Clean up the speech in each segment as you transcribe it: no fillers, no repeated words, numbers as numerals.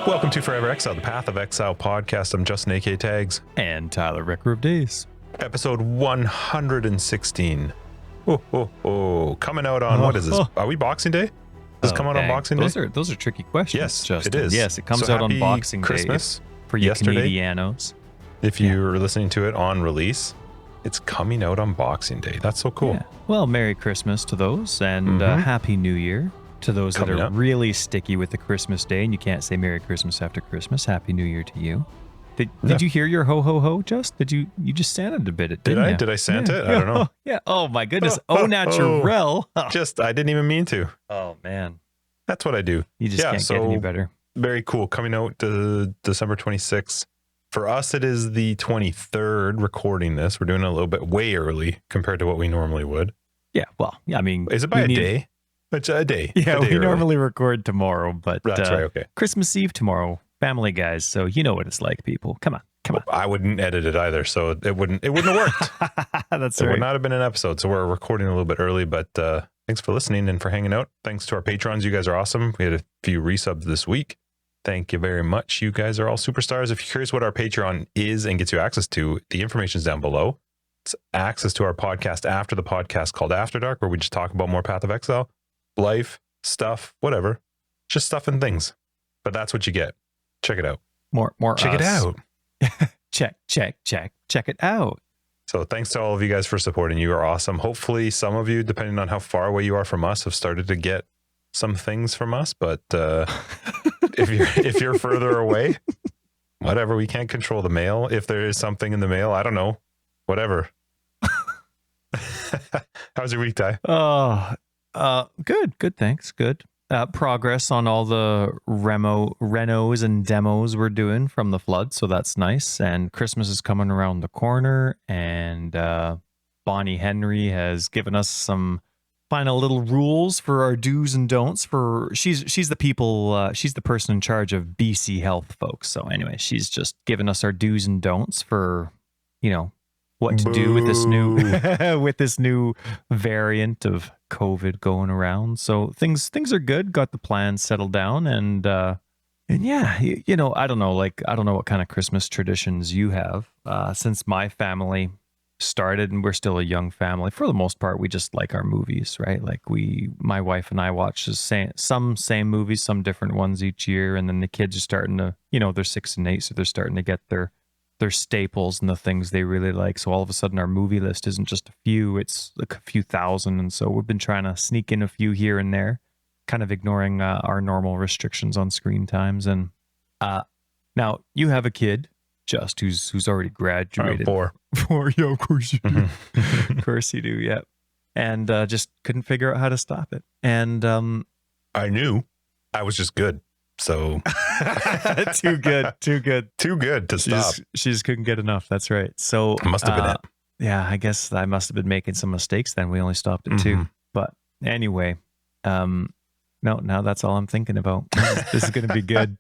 Welcome to Forever Exiled, the Path of Exile podcast. I'm Justin, A.K. Tags. And Tyler, Record of Days. Episode 116. Coming out on, what is this? Are we Boxing Day? Does it come out on Boxing Day? Those are tricky questions, Yes, Justin. it is. Yes, it comes So out on happy Boxing Christmas Day for you yesterday. Canadianos. If you're listening to it on release, it's coming out on Boxing Day. That's so cool. Yeah. Well, Merry Christmas to those, and Happy New Year to those Coming that are up. really sticky with the Christmas Day, and you can't say Merry Christmas after Christmas. Happy New Year to you. Did you hear your ho ho ho, Just? You just Santed a bit, didn't you? Did I sant it? I don't know. Yeah. Oh my goodness. Oh, naturel. Just, I didn't even mean to. Oh man. That's what I do. You just can't get any better. Very cool. Coming out December 26th. For us, it is the 23rd recording this. We're doing it a little bit way early compared to what we normally would. Yeah. Well, I mean, Is it by a day? It's a day. Yeah, a day we early. normally record tomorrow, but That's right. Okay. Christmas Eve tomorrow, family guys. So you know what it's like, people. Come on. I wouldn't edit it either, so it wouldn't have worked. That's It right. would not have been an episode. So we're recording a little bit early, but thanks for listening and for hanging out. Thanks to our patrons. You guys are awesome. We had a few resubs this week. Thank you very much. You guys are all superstars. If you're curious what our Patreon is and gets you access to, the information's down below. It's access to our podcast after the podcast called After Dark, where we just talk about more Path of Exile, life, stuff, whatever. Just stuff and things. But that's what you get. Check it out. More. Check it us. out. Check it out. So thanks to all of you guys for supporting. You are awesome. Hopefully some of you, depending on how far away you are from us, have started to get some things from us. But if you're further away, whatever, we can't control the mail. If there is something in the mail, I don't know, whatever. How's your week, Ty? Good. Thanks. Good. Progress on all the renos and demos we're doing from the flood, so that's nice. And Christmas is coming around the corner, and Bonnie Henry has given us some final little rules for our do's and don'ts. For she's the person in charge of BC Health, folks. So anyway, she's just given us our do's and don'ts for what to do with this new with this new variant of COVID going around. So things are good. Got the plans settled down, and yeah, I don't know what kind of Christmas traditions you have. Since my family started, and we're still a young family for the most part, we just like our movies, right? Like my wife and I watch some same movies, some different ones each year, and then the kids are starting to, they're 6 and 8, so they're starting to get their staples and the things they really like. So all of a sudden our movie list isn't just a few, it's like a few thousand. And so we've been trying to sneak in a few here and there, kind of ignoring our normal restrictions on screen times. And now you have a kid, Just, who's already graduated. 4. Yeah, of course you do. Of course you do, yeah. And just couldn't figure out how to stop it. And I knew I was just good. So too good to stop. She just couldn't get enough. That's right. So Must have been it. Yeah, I guess I must have been making some mistakes then. We only stopped at 2. But anyway, no, now that's all I'm thinking about. This is going to be good.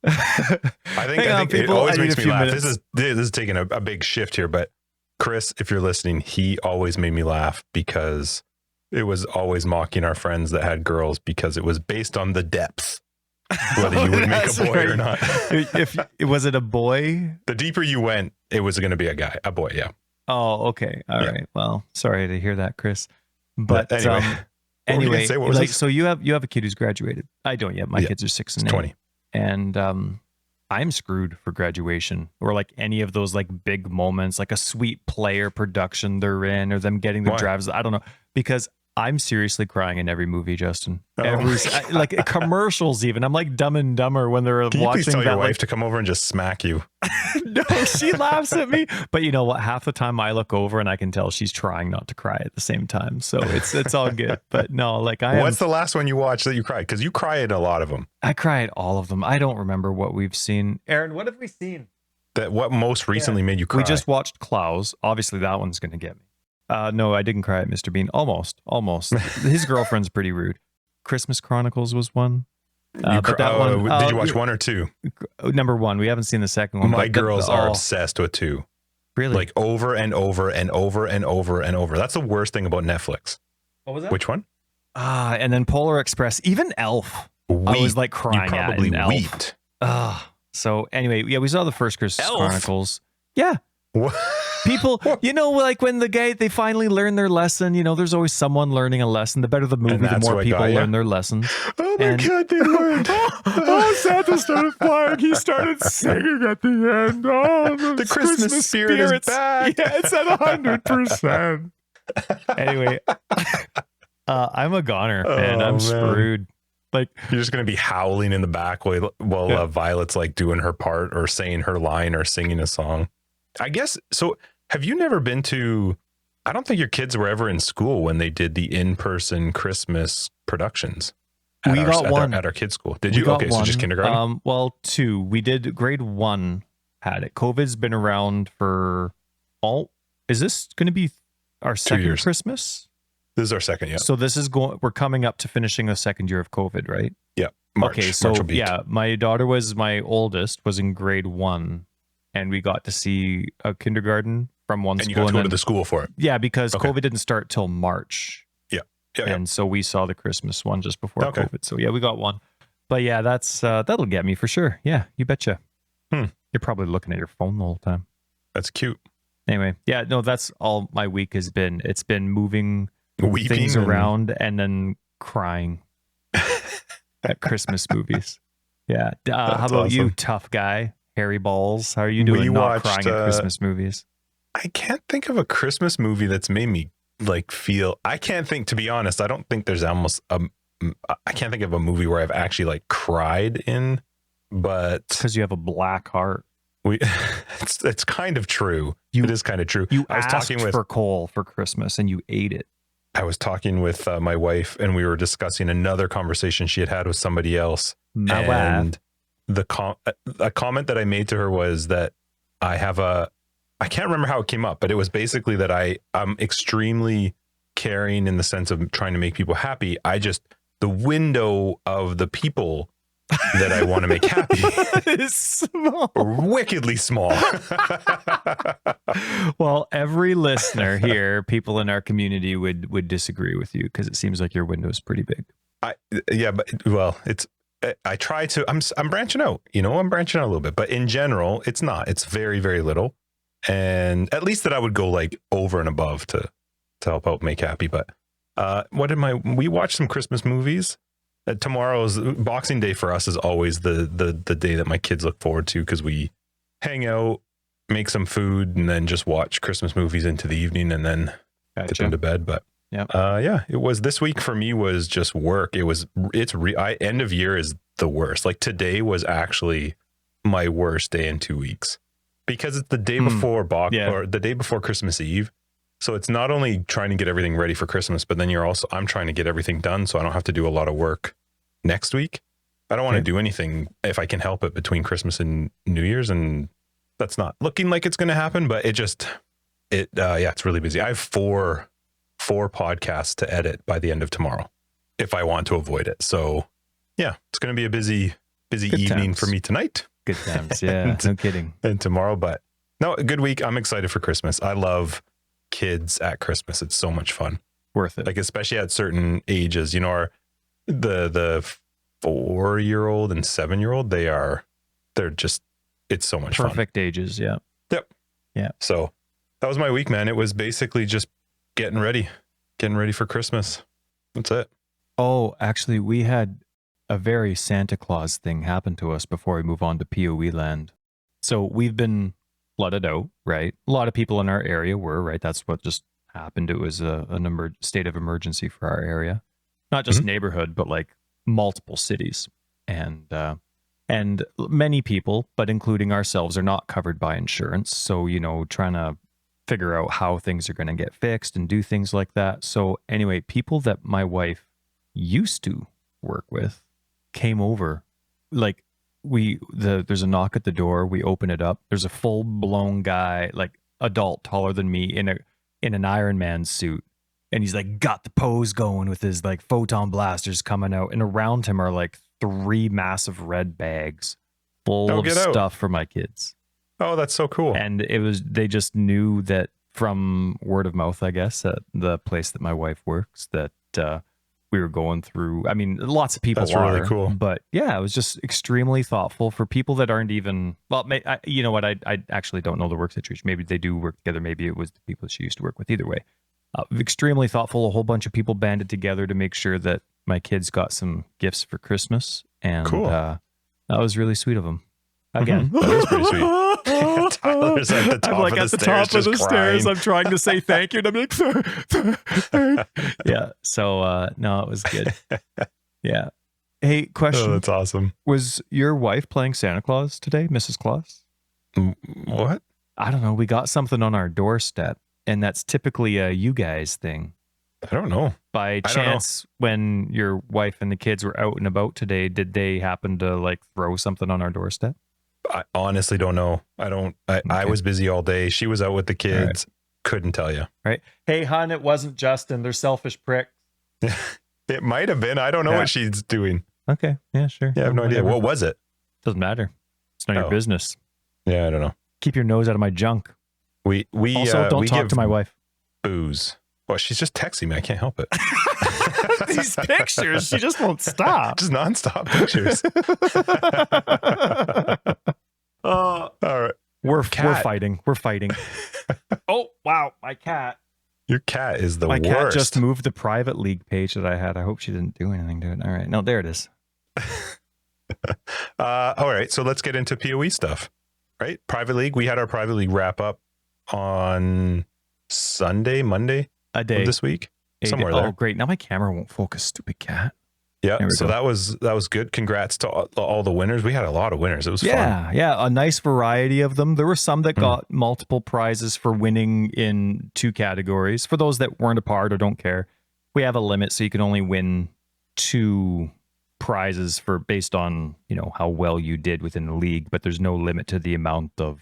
I think it always makes me laugh. This is taking a big shift here, but Chris, if you're listening, he always made me laugh because it was always mocking our friends that had girls because it was based on the depth. Whether you would make a boy or not. If was it a boy? The deeper you went, it was going to be a boy. Yeah. Oh, okay. All right. Well, sorry to hear that, Chris. But anyway, so you have a kid who's graduated. I don't yet. My kids are 6 and 8. 20. And I'm screwed for graduation or like any of those like big moments, like a sweet player production they're in or them getting their drives. I don't know, because I'm seriously crying in every movie, Justin. Like commercials, even. I'm like Dumb and Dumber when they're Can you watching. Please tell your wife like, to come over and just smack you. No, she laughs at me. But you know what? Half the time I look over and I can tell she's trying not to cry at the same time. So it's all good. But no, like What's the last one you watched that you cried? Because you cry at a lot of them. I cry at all of them. I don't remember what we've seen. Aaron, what have we seen? What most recently made you cry? We just watched Klaus. Obviously, that one's going to get me. No, I didn't cry at Mr. Bean. Almost. His girlfriend's pretty rude. Christmas Chronicles was one. But that one, did you watch 1 or 2? Number 1. We haven't seen the second one. My girls are obsessed with 2. Really? Like over and over and over and over and over. That's the worst thing about Netflix. What was that? Which one? And then Polar Express. Even Elf. I was like crying you probably at Elf. weeped. So anyway, yeah, we saw the first Christmas Elf? Chronicles. Yeah. What? People, like when they finally learn their lesson, there's always someone learning a lesson. The better the movie, the that's more what people got ya? learn their lessons. Oh my And- God, they learned. Santa started flying. He started singing at the end. Oh, The Christmas spirit is back. Yeah, it's at 100%. Anyway, I'm a goner, man. Oh, I'm man. screwed. Like, You're just going to be howling in the back while Yeah. Violet's like doing her part or saying her line or singing a song. I guess. So have you never been to, I don't think your kids were ever in school when they did the in-person Christmas productions. We got one at our kids' school. Did we you? got Okay, one. so just kindergarten? Well, 2. We did grade 1 had it. COVID's been around for is this going to be our second years. Christmas? This is our second, yeah. So this is we're coming up to finishing the second year of COVID, right? Yeah. March, Okay, so March will be yeah, my oldest was in grade 1, and we got to see a kindergarten from one and you school. got to go to the school for it. Yeah, because Okay. COVID didn't start till March. Yeah. And so we saw the Christmas one just before Okay. COVID. So yeah, we got one. But yeah, that's that'll get me for sure. Yeah, you betcha. You're probably looking at your phone the whole time. That's cute. Anyway, yeah, no, that's all my week has been. It's been moving Weeping things and- around and then crying at Christmas movies. Yeah. How about you, awesome. tough guy? Harry Balls. How are you doing? We Not watched, crying at Christmas movies. I can't think of a Christmas movie that's made me like feel. I can't think, to be honest. I don't think there's almost I can't think of a movie where I've actually like cried in, but Because you have a black heart. it's kind of true. It is kind of true. You I was asked talking with for coal for Christmas and you ate it. I was talking with my wife, and we were discussing another conversation she had with somebody else. My wife. And a comment that I made to her was that I can't remember how it came up, but it was basically that I'm extremely caring in the sense of trying to make people happy. The window of the people that I want to make happy is small. wickedly small. Well, every listener here, people in our community would disagree with you because it seems like your window is pretty big. I try to, I'm branching out, I'm branching out a little bit, but in general, it's not, it's very, very little. And at least that I would go like over and above to help out make happy. But we watched some Christmas movies. Tomorrow's Boxing Day for us is always the day that my kids look forward to, because we hang out, make some food, and then just watch Christmas movies into the evening and then get them to bed. But it was, this week for me was just work. End of year is the worst. Like today was actually my worst day in 2 weeks, because it's the day before or the day before Christmas Eve. So it's not only trying to get everything ready for Christmas, but then I'm trying to get everything done so I don't have to do a lot of work next week. I don't want to do anything if I can help it between Christmas and New Year's, and that's not looking like it's going to happen, but it's really busy. I have four podcasts to edit by the end of tomorrow if I want to avoid it. So yeah, it's going to be a busy Good evening times. for me tonight. Good times. Yeah, no kidding. And tomorrow, but no, a good week. I'm excited for Christmas. I love kids at Christmas. It's so much fun. Worth it. Like, especially at certain ages, the 4-year-old and 7-year-old, it's so much fun. Perfect ages. Yeah. Yep. Yeah. So that was my week, man. It was basically just getting ready for Christmas. That's it. Oh, actually, we had a very Santa Claus thing happen to us before we move on to PoE land. So we've been flooded out, right? A lot of people in our area were, right? That's what just happened. It was a state of emergency for our area, not just neighborhood, but like multiple cities. And many people, but including ourselves, are not covered by insurance. So, trying to figure out how things are going to get fixed and do things like that. So anyway, people that my wife used to work with came over. Like there's a knock at the door. We open it up. There's a full blown guy, like adult, taller than me, in an Iron Man suit, and he's like got the pose going with his like photon blasters coming out, and around him are like 3 massive red bags full of stuff for my kids. Oh, that's so cool. And they just knew that from word of mouth, I guess, at the place that my wife works, that we were going through. I mean, lots of people That's really are, cool. but yeah, it was just extremely thoughtful for people that aren't even, well, you know what? I actually don't know the work situation. Maybe they do work together. Maybe it was the people she used to work with. Either way, extremely thoughtful. A whole bunch of people banded together to make sure that my kids got some gifts for Christmas. And Cool. That was really sweet of them. Again, That is pretty sweet. Tyler's at the top I'm like of at the the stairs, top of the just stairs. crying. I'm trying to say thank you, and I'm like, yeah. So no, it was good. Yeah. Hey, question: Oh, that's awesome. Was your wife playing Santa Claus today, Mrs. Claus? What? I don't know. We got something on our doorstep, and that's typically a you guys thing. I don't know. By chance, when your wife and the kids were out and about today, did they happen to like throw something on our doorstep? I honestly don't know. I was busy all day. She was out with the kids. Couldn't tell you. Right. Hey, hon, it wasn't Justin. They're selfish pricks. It might have been. I don't know what she's doing. Okay. Yeah, sure. Yeah, I have no idea. What was it? Doesn't matter. It's not your business. Yeah, I don't know. Keep your nose out of my junk. We also don't talk to my wife. Booze. Well, she's just texting me. I can't help it. These pictures, she just won't stop. Just nonstop pictures. All right. We're fighting. We're fighting. Oh, wow. My cat. Your cat is the worst. My cat just worst. moved the private league page that I had. I hope she didn't do anything to it. All right. No, there it is. All right. So let's get into PoE stuff. Right? Private league. We had our private league wrap up on Monday a day of this week. Somewhere there. Oh, great. Now my camera won't focus, stupid cat. Yeah. So that was good. Congrats to all the winners. We had a lot of winners. It was fun. Yeah. A nice variety of them. There were some that got multiple prizes for winning in 2 categories. For those that weren't a part or don't care, we have a limit, so you can only win 2 prizes based on, you know, how well you did within the league, but there's no limit to the amount of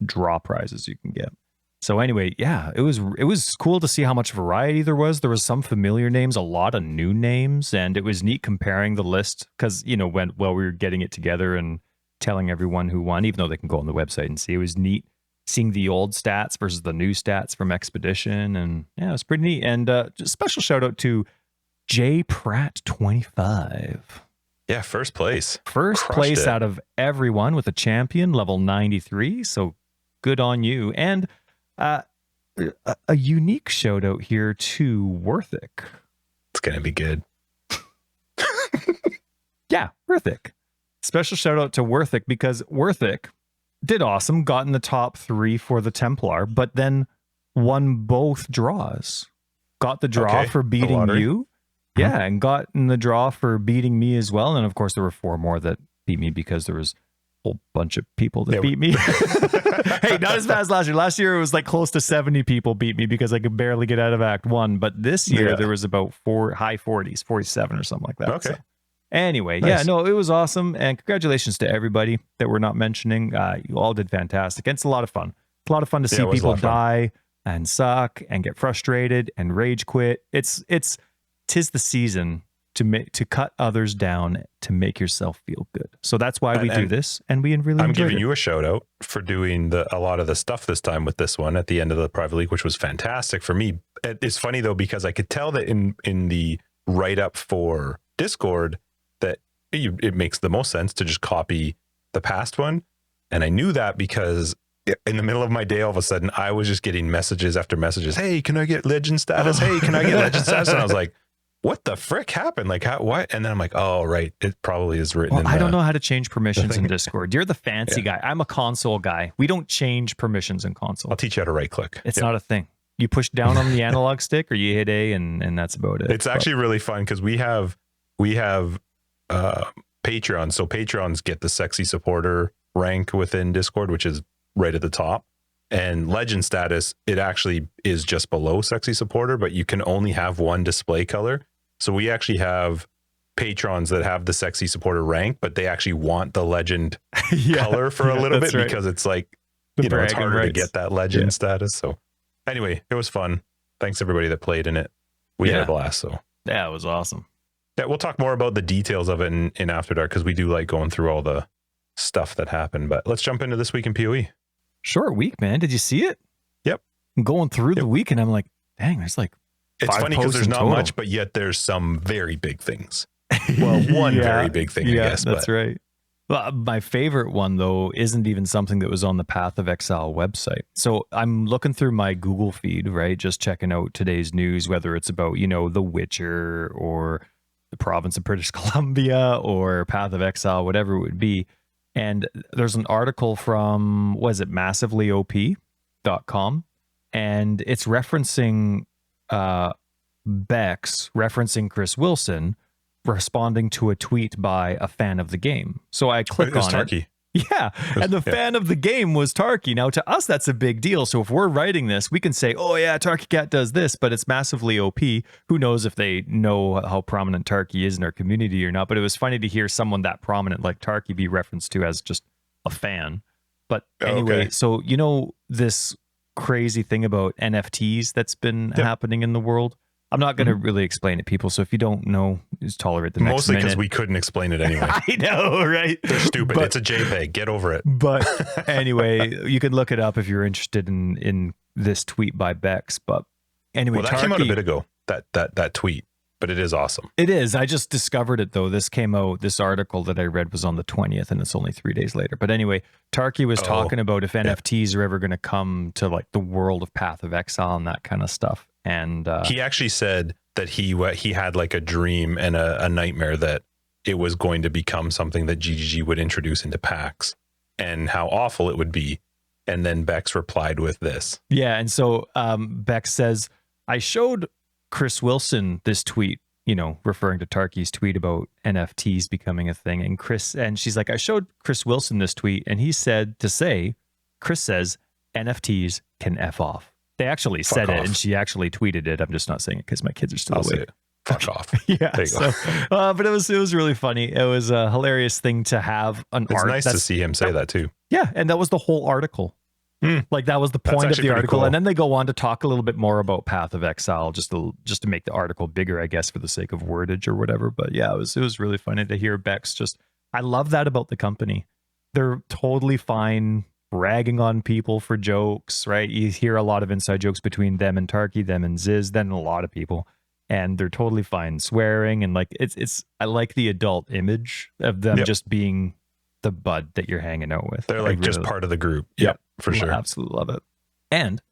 draw prizes you can get. So anyway, yeah, it was cool to see how much variety there was. There was some familiar names, a lot of new names, and it was neat comparing the list because, you know, while we were getting it together and telling everyone who won, even though they can go on the website and see, it was neat seeing the old stats versus the new stats from Expedition, and yeah, it was pretty neat. And just special shout out to J Pratt 25. Yeah, first place. First place out of everyone with a champion, level 93. So good on you. And a unique shout out here to Worthick. It's gonna be good. Yeah, Worthick. Special shout out to Worthick because Worthick did awesome, got in the top 3 for the Templar, but then won both draws. Got the draw for beating you. Yeah, and got in the draw for beating me as well. And of course, there were 4 more that beat me because there was a whole bunch of people that beat me. Hey, not as bad as last year. Last year, it was like close to 70 people beat me because I could barely get out of Act 1. But this year, there was about high 40s, 47 or something like that. Okay. So anyway, nice. Yeah, no, it was awesome. And congratulations to everybody that we're not mentioning. You all did fantastic. And it's a lot of fun. It's a lot of fun to see people die and suck and get frustrated and rage quit. Tis the season to cut others down to make yourself feel good. So that's why we do this, and we really. I'm giving you a shout out for doing a lot of the stuff this time with this one at the end of the private league, which was fantastic for me. It's funny though because I could tell that in the write up for Discord that it makes the most sense to just copy the past one, and I knew that because in the middle of my day, all of a sudden I was just getting messages after messages. Hey, can I get legend status? Hey, can I get legend status? And I was like, what the frick happened? Like, what? And then I'm like, oh, right. It probably is written in I don't know how to change permissions in Discord. You're the fancy guy. I'm a console guy. We don't change permissions in console. I'll teach you how to right click. It's not a thing. You push down on the analog stick or you hit A and that's about it. It's actually really fun because we have Patreon. So Patrons get the sexy supporter rank within Discord, which is right at the top. And legend status, it actually is just below sexy supporter, but you can only have one display color. So we actually have patrons that have the sexy supporter rank, but they actually want the legend color for a little bit because it's like, it's harder to get that legend status. So anyway, it was fun. Thanks everybody that played in it. We had a blast. So yeah, it was awesome. Yeah, we'll talk more about the details of it in After Dark because we do like going through all the stuff that happened. But let's jump into this week in PoE. Short week, man. Did you see it? Yep. I'm going through the week and I'm like, dang, there's like It's 5 funny because posts there's in not total. much, but yet there's some very big things. Well, one very big thing, I guess. That's right. Well, my favorite one, though, isn't even something that was on the Path of Exile website. So I'm looking through my Google feed, right? Just checking out today's news, whether it's about, The Witcher or the province of British Columbia or Path of Exile, whatever it would be. And there's an article from, massivelyop.com, and it's referencing Bex, referencing Chris Wilson, responding to a tweet by a fan of the game. So I click on Tarky. it. Yeah. And the fan of the game was Tarky. Now, to us, that's a big deal. So if we're writing this, we can say, oh, yeah, Tarky Cat does this, but it's massively OP. Who knows if they know how prominent Tarky is in our community or not. But it was funny to hear someone that prominent like Tarky be referenced to as just a fan. But anyway, so this crazy thing about NFTs that's been happening in the world. I'm not going to really explain it, people. So if you don't know, just tolerate the next Mostly because minute. we couldn't explain it anyway. I know, right? They're stupid. It's a JPEG. Get over it. But anyway, you can look it up if you're interested in this tweet by Bex. But anyway, that came out a bit ago. That tweet, but it is awesome. It is. I just discovered it though. This came out. This article that I read was on the 20th, and it's only 3 days later. But anyway, Tarky was talking about if NFTs are ever going to come to like the world of Path of Exile and that kind of stuff. And he actually said that he had like a dream and a nightmare that it was going to become something that GGG would introduce into packs, and how awful it would be. And then Bex replied with this. Yeah, and so Bex says, I showed Chris Wilson this tweet, referring to Tarky's tweet about NFTs becoming a thing. And she's like, I showed Chris Wilson this tweet, and he said Chris says NFTs can F off. They actually said it, and she actually tweeted it. I'm just not saying it because my kids are still awake. Fuck off. Yeah. There you go. But it was really funny. It was a hilarious thing to have an It's nice to see him say that too. Yeah, and that was the whole article. Like that was the point of the article, cool. And then they go on to talk a little bit more about Path of Exile, just to make the article bigger, I guess, for the sake of wordage or whatever. But yeah, it was really funny to hear Bex. I love that about the company. They're totally fine ragging on people for jokes, right? You hear a lot of inside jokes between them and Tarky, them and Ziz, then a lot of people, and they're totally fine swearing, and like it's I like the adult image of them just being the bud that you're hanging out with. They're like really, just part of the group. Yep, for sure. I absolutely love it. And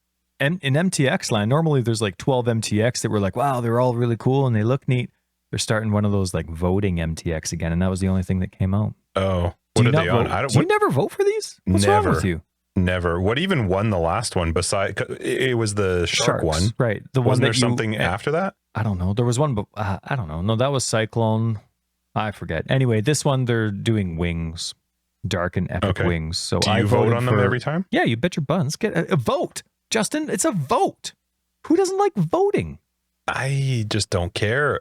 in MTX land, normally there's like 12 MTX that were like, wow, they're all really cool and they look neat. They're starting one of those like voting MTX again, and that was the only thing that came out. Oh. What are they on? Do you never vote for these? What's wrong with you? Never. What even won the last one? Besides, it was the Sharks one, right? The Wasn't one there something after that? I don't know. There was one, but I don't know. No, that was Cyclone. I forget. Anyway, this one they're doing wings, dark and epic wings. So do you vote on them every time? Yeah, you bet your buns. Get a vote, Justin. It's a vote. Who doesn't like voting? I just don't care.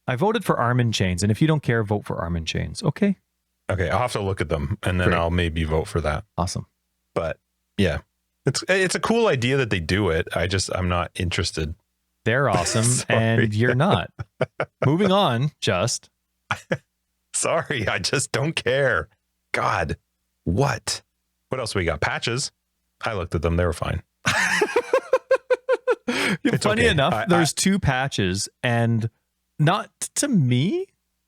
I voted for Arm & Chains, and if you don't care, vote for Arm & Chains. Okay. Okay, I'll have to look at them, and then I'll maybe vote for that. Awesome. But yeah, it's a cool idea that they do it. I'm not interested. They're awesome, and you're not. Moving on, just. Sorry, I just don't care. God, what? What else we got? Patches. I looked at them. They were fine. Funny enough, there's 2 patches, and not to me,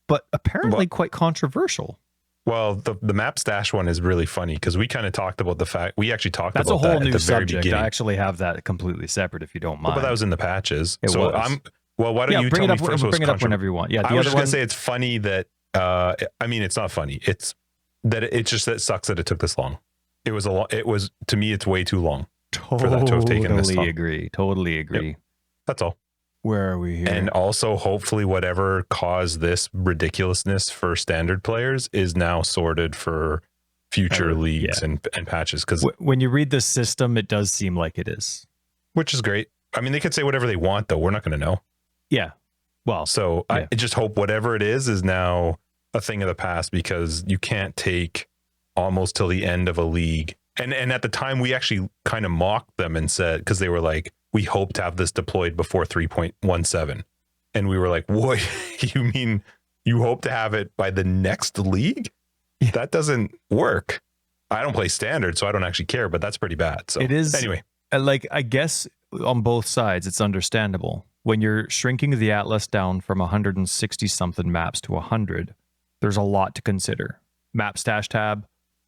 but apparently quite controversial. Well, the map stash one is really funny because we kind of talked about the fact we actually talked about that at the very beginning. That's a whole new subject. I actually have that completely separate if you don't mind. But that was in the patches. It was. Why don't you tell me first? Bring it up whenever you want. Yeah, I was just gonna say it's funny that I mean it's not funny. It's that it's just that it sucks that it took this long. It was to me it's way too long for that to have taken this long. Totally agree. Yep. That's all. Where are we here? And also, hopefully, whatever caused this ridiculousness for standard players is now sorted for future leagues and patches. Because when you read the system, it does seem like it is, which is great. I mean, they could say whatever they want, though. We're not going to know. Yeah. Well, so I just hope whatever it is now a thing of the past, because you can't take almost till the end of a league. And at the time, we actually kind of mocked them and said, because they were like, we hope to have this deployed before 3.17. And we were like, what? You mean you hope to have it by the next league? Yeah. That doesn't work. I don't play standard, so I don't actually care, but that's pretty bad. So it is. Anyway. Like, I guess on both sides, it's understandable. when you're shrinking the atlas down from 160 something maps to 100, there's a lot to consider. Map stash tab.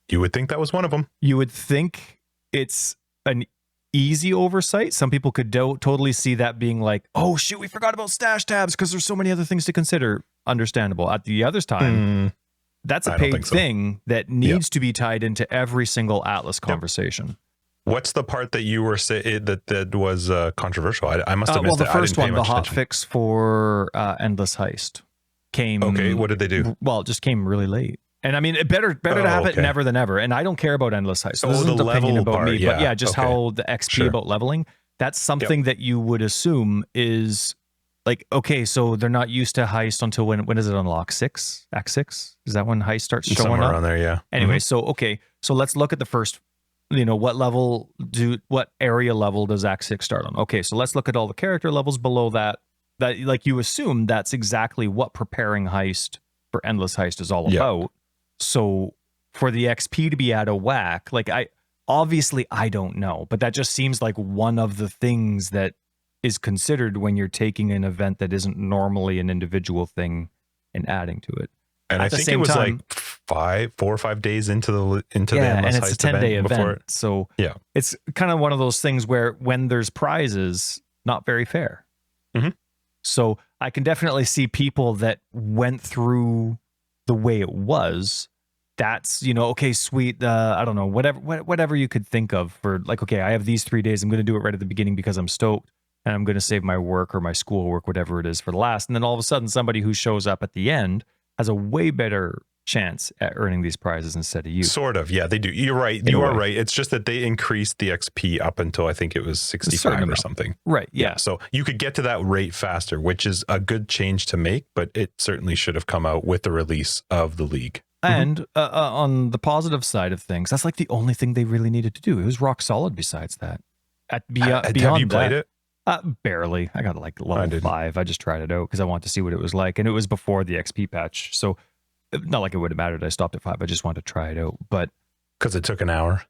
You would think that was one of them. You would think it's an easy oversight. Some people could totally see that being like, oh shoot, we forgot about stash tabs because there's so many other things to consider. Understandable. At the other time, that's a paid thing that needs to be tied into every single Atlas conversation. What's the part that you were saying that was controversial? I must have missed the it. first one, the hot fix for Endless Heist came. Okay, what did they do? Well, it just came really late. And I mean, better to have it never than ever. And I don't care about Endless Heist. So this isn't an opinion about me, but yeah, just how the XP about leveling. That's something that you would assume is like, okay, so they're not used to Heist until when does it unlock? Act 6? Is that when Heist starts showing somewhere up? Around there, yeah. Anyway, so let's look at the first, what area level does Act 6 start on? Okay, so let's look at all the character levels below that like you assume that's exactly what preparing Heist for Endless Heist is all about. So for the XP to be out of whack, like I don't know, but that just seems like one of the things that is considered when you're taking an event that isn't normally an individual thing and adding to it. And I think it was like 4 or 5 days into the Endless and it's Heist a 10-day event. So it's kind of one of those things where when there's prizes, not very fair. So I can definitely see people that went through the way it was. That's, okay, sweet. I don't know, whatever you could think of for like, okay, I have these 3 days. I'm going to do it right at the beginning because I'm stoked and I'm going to save my work or my schoolwork, whatever it is, for the last. And then all of a sudden, somebody who shows up at the end has a way better chance at earning these prizes instead of you. Sort of. Yeah, they do. You're right. Anyway. You are right. It's just that they increased the XP up until I think it was 65 or something. Right. Yeah. So you could get to that rate faster, which is a good change to make, but it certainly should have come out with the release of the league. And on the positive side of things, that's like the only thing they really needed to do. It was rock solid besides that. Beyond have you played it? Barely. I got like level 5. I just tried it out because I wanted to see what it was like. And it was before the XP patch. So not like it would have mattered. I stopped at 5. I just wanted to try it out. But because it took an hour.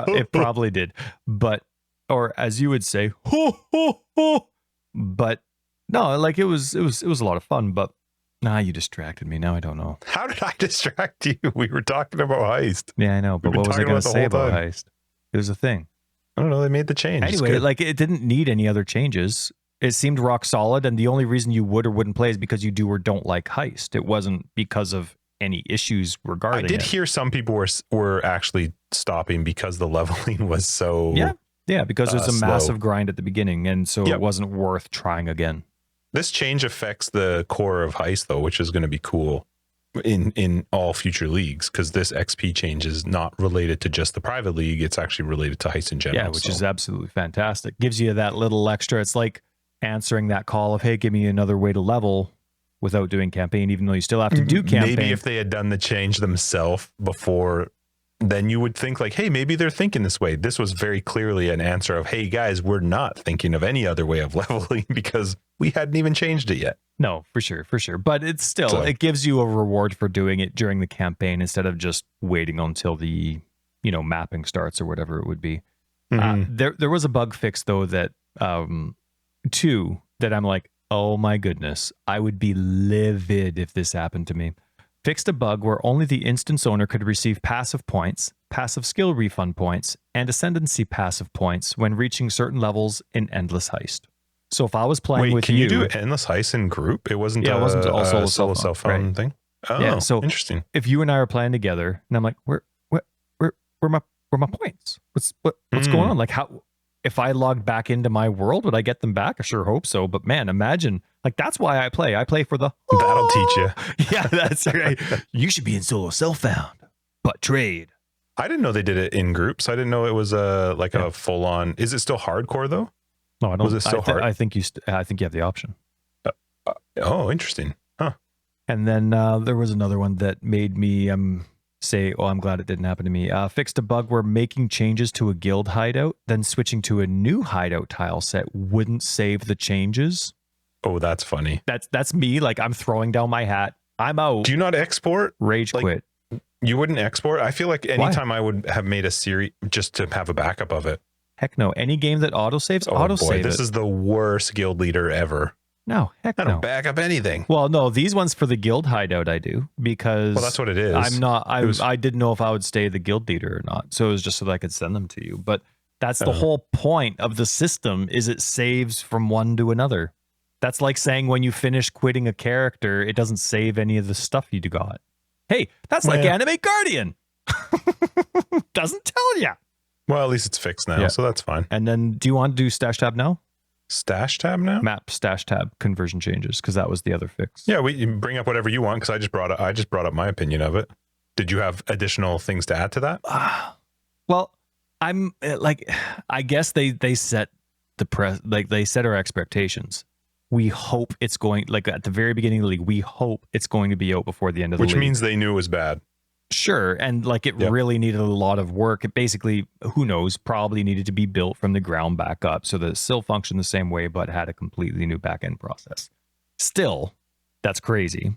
It probably did. But, or as you would say, but no, like it was a lot of fun. But nah, you distracted me. Now I don't know. How did I distract you? We were talking about Heist. Yeah, I know. But what was I going to say about Heist? It was a thing. I don't know. They made the change. Anyway, like it didn't need any other changes. It seemed rock solid. And the only reason you would or wouldn't play is because you do or don't like Heist. It wasn't because of any issues regarding it. I did hear some people were actually stopping because the leveling was so because it was a massive grind at the beginning. And so it wasn't worth trying again. This change affects the core of Heist, though, which is going to be cool in all future leagues, because this XP change is not related to just the private league. It's actually related to Heist in general. Yeah, which is absolutely fantastic. Gives you that little extra. It's like answering that call of, hey, give me another way to level without doing campaign, even though you still have to do campaign. Maybe if they had done the change themselves before, then you would think like, hey, maybe they're thinking this way. This was very clearly an answer of, hey, guys, we're not thinking of any other way of leveling because we hadn't even changed it yet. No, for sure. But it's still, it gives you a reward for doing it during the campaign instead of just waiting until the, mapping starts or whatever it would be. There was a bug fix, though, that, that I'm like, oh my goodness, I would be livid if this happened to me. Fixed a bug where only the instance owner could receive passive points, passive skill refund points, and ascendancy passive points when reaching certain levels in Endless Heist. So if I was playing with you... Can you do Endless Heist in group? It wasn't also a solo cell phone thing? Oh, yeah, so interesting. If you and I are playing together, and I'm like, where my points? What's going on? Like, how... If I logged back into my world, would I get them back? I sure hope so. But man, imagine, like, that's why I play. I play for the... That'll teach you. Yeah, that's right. You should be in solo self-found, but trade. I didn't know they did it in groups. I didn't know it was a full-on... Is it still hardcore, though? No, I don't. Was it still hard? I think you have the option. Oh, interesting. Huh. And then there was another one that made me... say, oh, I'm glad it didn't happen to me. Fixed a bug where making changes to a guild hideout, then switching to a new hideout tile set wouldn't save the changes. Oh, that's funny. That's me. Like, I'm throwing down my hat. I'm out. Do you not export? Rage quit. You wouldn't export? I feel like anytime I would have made a series just to have a backup of it. Heck no. Any game that autosaves, Oh autosave boy, it. this is the worst guild leader ever. No, heck I no. don't back up anything. Well, no, these ones for the guild hideout I do because Well, that's what it is. I didn't know if I would stay the guild leader or not. So it was just so that I could send them to you. But that's the whole point of the system is it saves from one to another. That's like saying when you finish quitting a character, it doesn't save any of the stuff you got. Hey, that's like Animate Guardian. Doesn't tell you. Well, at least it's fixed now, so that's fine. And then do you want to do Stash Tab now? Stash tab now? Map Stash Tab conversion changes, because that was the other fix. Yeah, we bring up whatever you want, because I just brought up my opinion of it. Did you have additional things to add to that? Well, I'm like, I guess they set they set our expectations. We hope it's going, like at the very beginning of the league, we hope it's going to be out before the end of the league. Which means they knew it was bad. Sure. And like it really needed a lot of work. It basically, who knows, probably needed to be built from the ground back up so that it still functioned the same way, but had a completely new back end process. Still, that's crazy.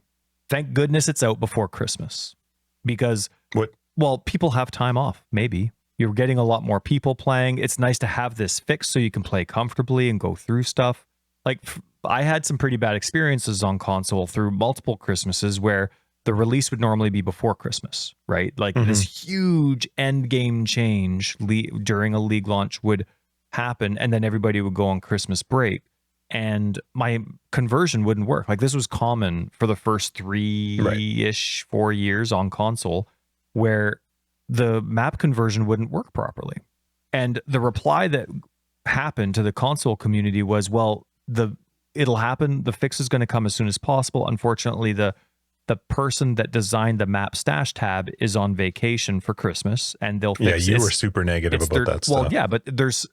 Thank goodness it's out before Christmas because, well, people have time off. Maybe you're getting a lot more people playing. It's nice to have this fixed so you can play comfortably and go through stuff. Like I had some pretty bad experiences on console through multiple Christmases where the release would normally be before Christmas, right? Like this huge end game change during a league launch would happen, and then everybody would go on Christmas break, and my conversion wouldn't work. Like this was common for the first 3-ish, 4 years on console, where the map conversion wouldn't work properly. And the reply that happened to the console community was, well, it'll happen. The fix is going to come as soon as possible. Unfortunately, the person that designed the map stash tab is on vacation for Christmas, and they'll fix it. Yeah, you were super negative about that stuff. Well, yeah, but there's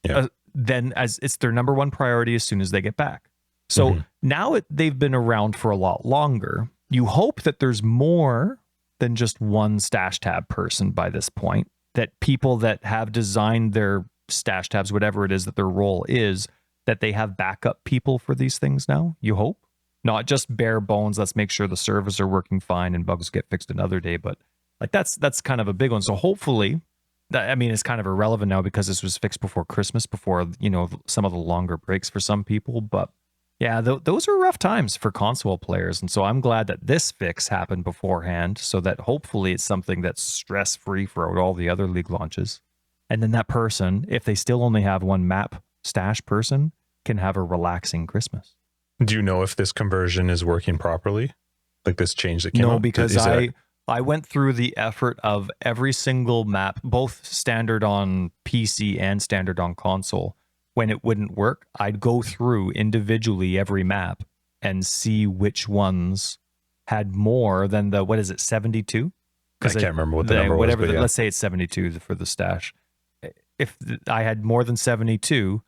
then as it's their number one priority as soon as they get back. So now they've been around for a lot longer. You hope that there's more than just one stash tab person by this point, that people that have designed their stash tabs, whatever it is that their role is, that they have backup people for these things now, you hope. Not just bare bones, let's make sure the servers are working fine and bugs get fixed another day, but like that's kind of a big one. So hopefully, I mean, it's kind of irrelevant now because this was fixed before Christmas, before, you know, some of the longer breaks for some people. But yeah, those are rough times for console players. And so I'm glad that this fix happened beforehand so that hopefully it's something that's stress-free for all the other league launches. And then that person, if they still only have one map stash person, can have a relaxing Christmas. Do you know if this conversion is working properly? Like this change that came out? No, because I went through the effort of every single map, both standard on PC and standard on console. When it wouldn't work, I'd go through individually every map and see which ones had more than the, 72? I can't remember what the number was, but let's say it's 72 for the stash. If I had more than 72,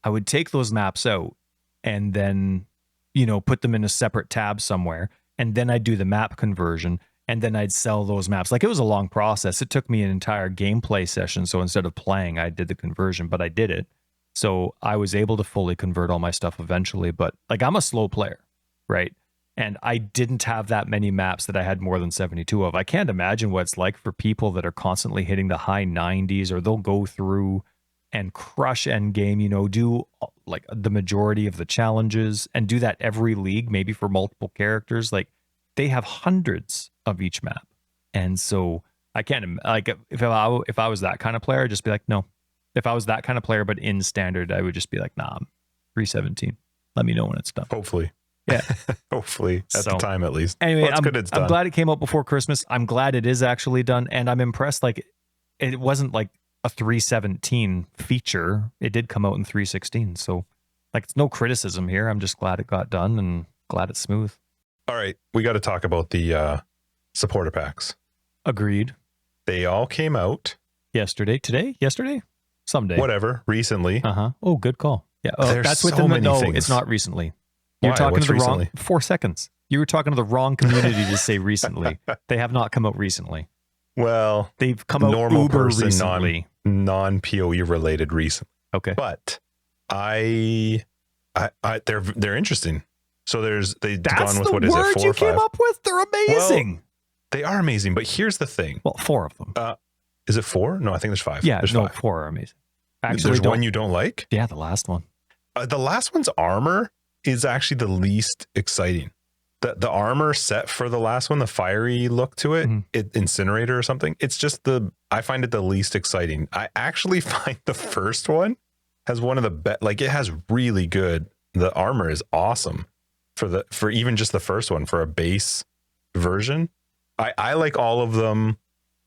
I would take those maps out and then, you know, put them in a separate tab somewhere. And then I'd do the map conversion, and then I'd sell those maps. Like it was a long process. It took me an entire gameplay session. So instead of playing, I did the conversion, but I did it. So I was able to fully convert all my stuff eventually. But like I'm a slow player, right? And I didn't have that many maps that I had more than 72 of. I can't imagine what it's like for people that are constantly hitting the high 90s, or they'll go through and crush end game, you know, do like the majority of the challenges and do that every league, maybe for multiple characters. Like they have hundreds of each map. And so I can't, like if I was that kind of player, I'd just be like, no. If I was that kind of player, but in standard, I would just be like, nah, I'm 317. Let me know when it's done. Hopefully. Yeah. Hopefully at the time, at least. Anyway, well, I'm glad it came out before Christmas. I'm glad it is actually done. And I'm impressed. Like it wasn't like a 317 feature. It did come out in 316. So like it's no criticism here. I'm just glad it got done and glad it's smooth. All right. We got to talk about the supporter packs. Agreed. They all came out yesterday, someday, whatever, recently. Oh, good call. Yeah. That's so many things. It's not recently. You're talking to the wrong 4 seconds. You were talking to the wrong community to say recently. They have not come out recently. Well, they've come out normal uber person, recently. non-PoE related recently. Okay. But they're interesting. So they've gone with, what is it, 4 or 5? You came up with? They're amazing. Well, they are amazing, but here's the thing. Well, 4 of them. Is it 4? No, I think there's 5. Yeah, there's 5. 5. 4 are amazing. Actually, There's one you don't like? Yeah, the last one. The last one's armor is actually the least exciting. The armor set for the last one, the fiery look to it, incinerator or something. It's just I find it the least exciting. I actually find the first one has one of the best, like it has really good, the armor is awesome for even just the first one for a base version. I like all of them.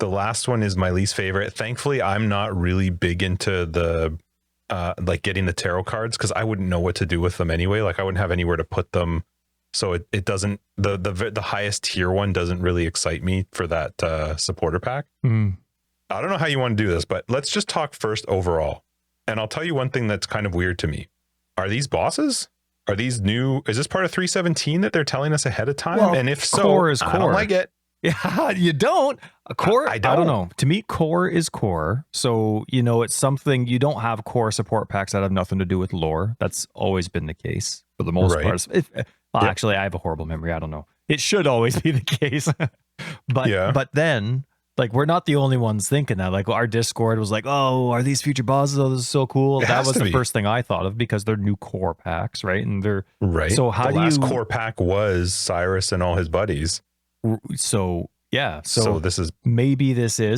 The last one is my least favorite. Thankfully, I'm not really big into the like getting the tarot cards because I wouldn't know what to do with them anyway. Like I wouldn't have anywhere to put them. So it doesn't, the highest tier one doesn't really excite me for that supporter pack. I don't know how you want to do this, but let's just talk first overall. And I'll tell you one thing that's kind of weird to me. Are these bosses? Are these new? Is this part of 317 that they're telling us ahead of time? Well, and if so, core is core. I don't like it. Yeah, you don't. A core, I I don't know. To me, core is core. So, it's something, you don't have core support packs that have nothing to do with lore. That's always been the case for the most part. Actually, I have a horrible memory. I don't know. It should always be the case. But then, like, we're not the only ones thinking that. Like, our Discord was like, oh, are these future bosses? Oh, this is so cool. That was the first thing I thought of because they're new core packs, right? And they're right. So how the last core pack was Cyrus and all his buddies. So yeah, so this is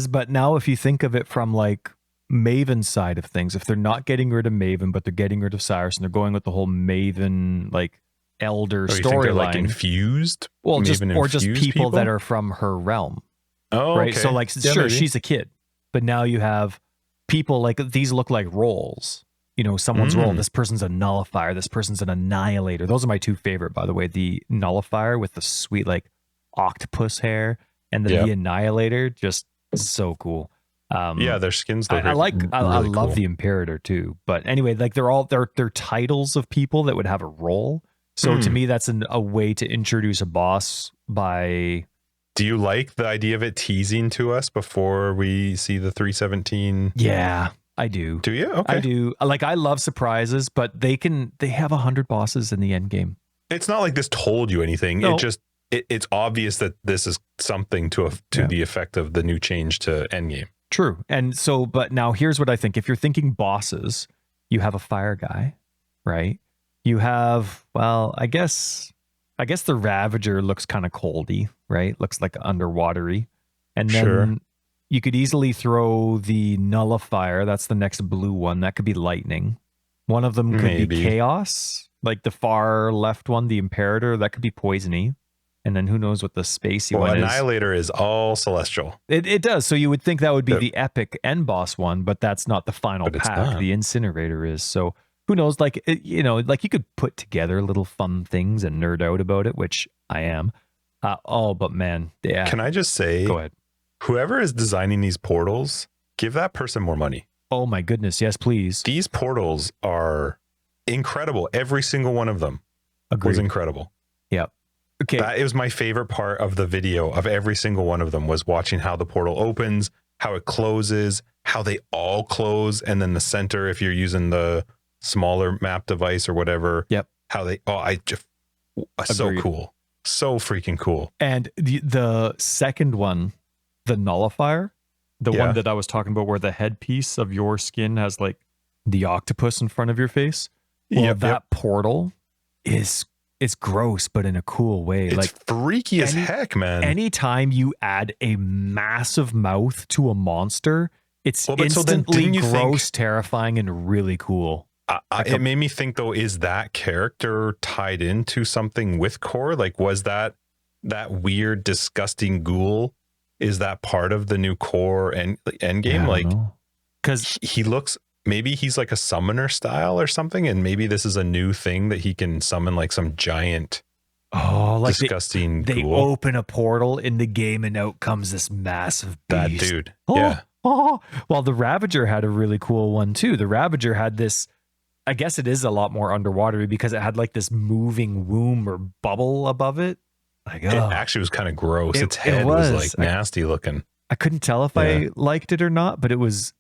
but now if you think of it from like Maven's side of things, if they're not getting rid of Maven, but they're getting rid of Cyrus and they're going with the whole Maven like elder storyline, like infused, well, Maven just people that are from her realm. Oh, right. Okay. So like, sure, she's a kid, but now you have people like these look like roles. Someone's role. This person's a nullifier. This person's an annihilator. Those are my two favorite, by the way. The nullifier with the sweet like octopus hair, and then the annihilator, just so cool. Their skins look I love cool. the imperator too, but anyway, like they're titles of people that would have a role. So to me, that's a way to introduce a boss by. Do you like the idea of it teasing to us before we see the 317? Yeah, I do. Do you? Okay. I do. Like, I love surprises, but they have 100 bosses in the end game. It's not like this told you anything. No. It just it's obvious that this is something to the effect of the new change to endgame. Rue. And so, but now here's what I think. If you're thinking bosses, you have a fire guy, right? You have, well, I guess the Ravager looks kind of coldy, right? Looks like underwatery. And then you could easily throw the Nullifier. That's the next blue one. That could be lightning. One of them could be chaos, like the far left one, the Imperator. That could be poisony. And then who knows what the spacey one is. Annihilator is all celestial. It does. So you would think that would be the epic end boss one, but that's not the final pack. The Incinerator is. So who knows? Like, like you could put together little fun things and nerd out about it, which I am. But man, yeah. Can I just say, go ahead. Whoever is designing these portals, give that person more money. Oh my goodness. Yes, please. These portals are incredible. Every single one of them was incredible. Yep. Okay. That is my favorite part of the video of every single one of them, was watching how the portal opens, how it closes, how they all close. And then the center, if you're using the smaller map device or whatever, how they, so cool. So freaking cool. And the second one, the Nullifier, the one that I was talking about where the headpiece of your skin has like the octopus in front of your face. Well, that portal is, it's gross, but in a cool way. It's like freaky as heck, man. Anytime you add a massive mouth to a monster, it's instantly gross, terrifying, and really cool. It made me think, though, is that character tied into something with core? Like, was that weird, disgusting ghoul? Is that part of the new core and end game? Like, because he looks. Maybe he's like a summoner style or something, and maybe this is a new thing that he can summon like some giant, like disgusting they ghoul. open a portal in the game, and out comes this massive beast. That dude, Well, the Ravager had a really cool one too. The Ravager had this. I guess it is a lot more underwatery because it had like this moving womb or bubble above it. Like, it actually was kind of gross. Its head was like nasty looking. I couldn't tell if I liked it or not, but it was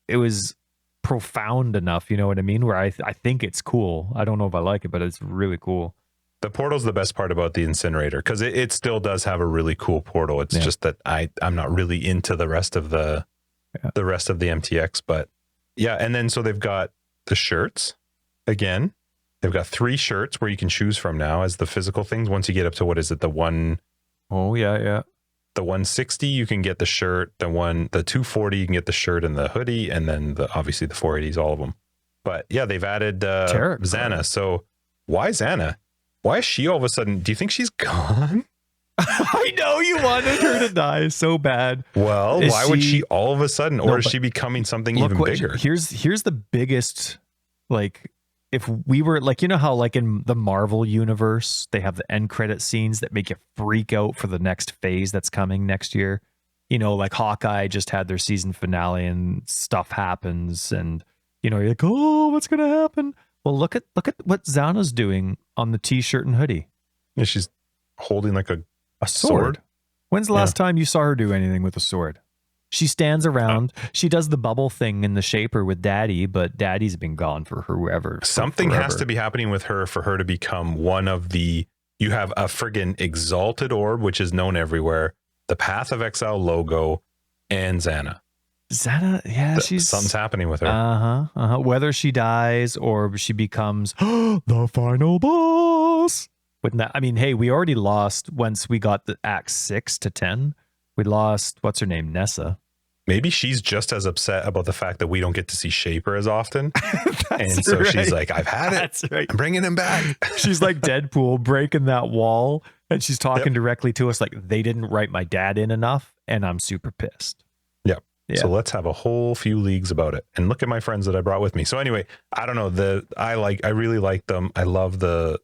profound enough, you know what I mean, where I think it's cool. I don't know if I like it, but it's really cool. The portal's the best part about the Incinerator, because it still does have a really cool portal. It's just that I'm not really into the rest of the rest of the MTX, but Yeah, and then so they've got the shirts again. They've got 3 shirts where you can choose from now as the physical things. Once you get up to what is it, the 160, you can get the shirt. The 240, you can get the shirt and the hoodie, and then obviously the 480s, all of them. But yeah, they've added Xana. So why Xana? Why is she all of a sudden? Do you think she's gone? I know you wanted her to die so bad. Well, why would she all of a sudden, or is she becoming something even bigger? Here's the biggest, like, if we were like, you know how like in the Marvel universe, they have the end credit scenes that make you freak out for the next phase that's coming next year. You know, like Hawkeye just had their season finale and stuff happens, and you know, you're like, oh, what's gonna happen? Well, look at what Xana's doing on the t-shirt and hoodie. Yeah, she's holding like a sword. When's the last time you saw her do anything with a sword? She stands around. She does the bubble thing in the shaper with Daddy, but Daddy's been gone for whoever. Something has to be happening with her for her to become one of the. You have a friggin' exalted orb, which is known everywhere. The Pathofexile logo, and Xana. Xana, yeah, something's happening with her. Whether she dies or she becomes the final boss. Wouldn't that? I mean, hey, we already lost once we got the Act 6 to 10. We lost, what's her name, Nessa. Maybe she's just as upset about the fact that we don't get to see Shaper as often. And so she's like, I've had it. That's right. I'm bringing him back. She's like Deadpool breaking that wall. And she's talking directly to us like, they didn't write my dad in enough. And I'm super pissed. Yep. Yeah. So let's have a whole few leagues about it. And look at my friends that I brought with me. So anyway, I don't know. I really like them. I love the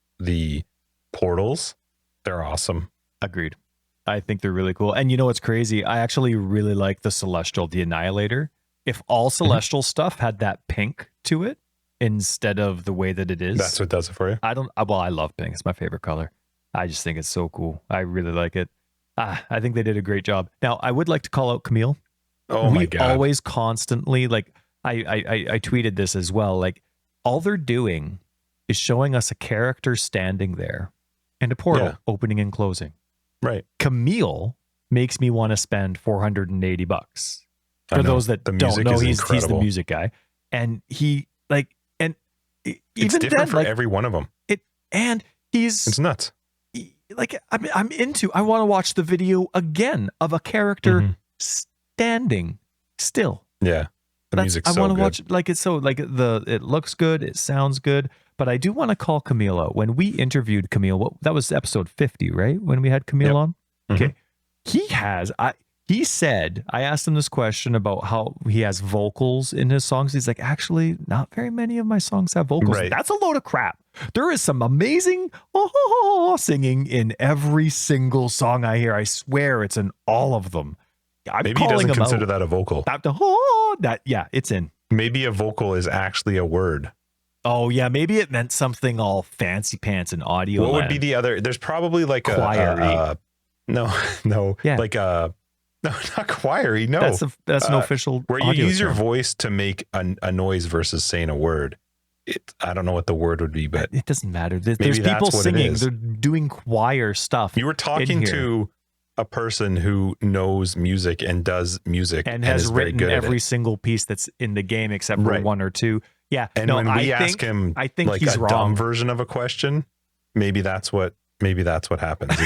portals. They're awesome. Agreed. I think they're really cool. And you know what's crazy? I actually really like the Celestial, the Annihilator. If all Celestial stuff had that pink to it instead of the way that it is. That's what does it for you? I love pink. It's my favorite color. I just think it's so cool. I really like it. I think they did a great job. Now, I would like to call out Camille. Oh my God. We always constantly, like, I tweeted this as well. Like, all they're doing is showing us a character standing there and a portal opening and closing. Right. Camille makes me want to spend $480. For those that don't know, he's the music guy. And he it's different for every one of them. It's nuts. I want to watch the video again of a character standing still. Yeah. The music's so good. I want to watch it looks good, it sounds good, but I do want to call Camille out. When we interviewed Camille, that was episode 50, right? When we had Camille on. Okay. He said, I asked him this question about how he has vocals in his songs. He's like, actually, not very many of my songs have vocals. Right. That's a load of crap. There is some amazing singing in every single song I hear. I swear it's in all of them. Maybe he doesn't consider that a vocal. It's in. Maybe a vocal is actually a word. Oh, yeah. Maybe it meant something all fancy pants and audio. What would be the other? There's probably like choir-y. No. Yeah. Like no, not choir-y. No. That's an official where you use your voice to make a noise versus saying a word. I don't know what the word would be, but it doesn't matter. There's people singing. They're doing choir stuff. You were talking to a person who knows music and does music and has written every single piece that's in the game except for one or two. Yeah. And when we ask him, I think like he's a dumb version of a question, maybe that's what happens.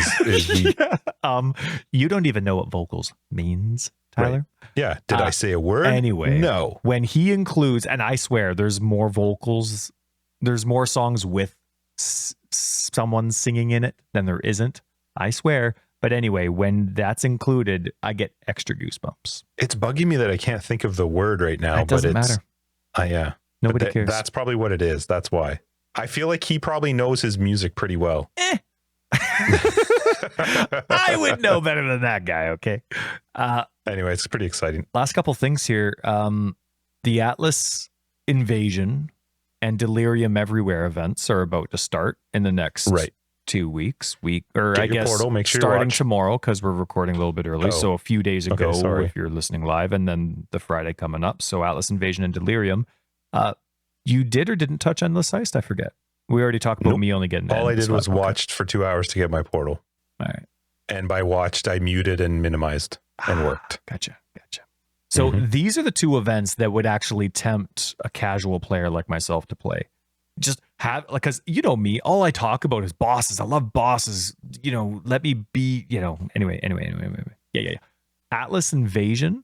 You don't even know what vocals means, Tyler. Right. Yeah. Did I say a word? Anyway, no. When he includes, and I swear there's more vocals, there's more songs with someone singing in it than there isn't. I swear. But anyway, when that's included, I get extra goosebumps. It's bugging me that I can't think of the word right now. It doesn't matter. Yeah. Nobody cares. That's probably what it is. That's why. I feel like he probably knows his music pretty well. I would know better than that guy, okay? Anyway, it's pretty exciting. Last couple things here. The Atlas Invasion and Delirium Everywhere events are about to start in the next 2 weeks. Get your portal, make sure starting tomorrow because we're recording a little bit early. So a few days ago, if you're listening live, and then the Friday coming up. So Atlas Invasion and Delirium. You did or didn't touch Endless Heist? I forget. We already talked about me only getting all I did was watched for 2 hours to get my portal. All right. And by watched, I muted and minimized and worked. Gotcha. So these are the two events that would actually tempt a casual player like myself to play. Just have, like, because you know me, all I talk about is bosses. I love bosses. You know, let me be, you know, anyway. Yeah. Atlas Invasion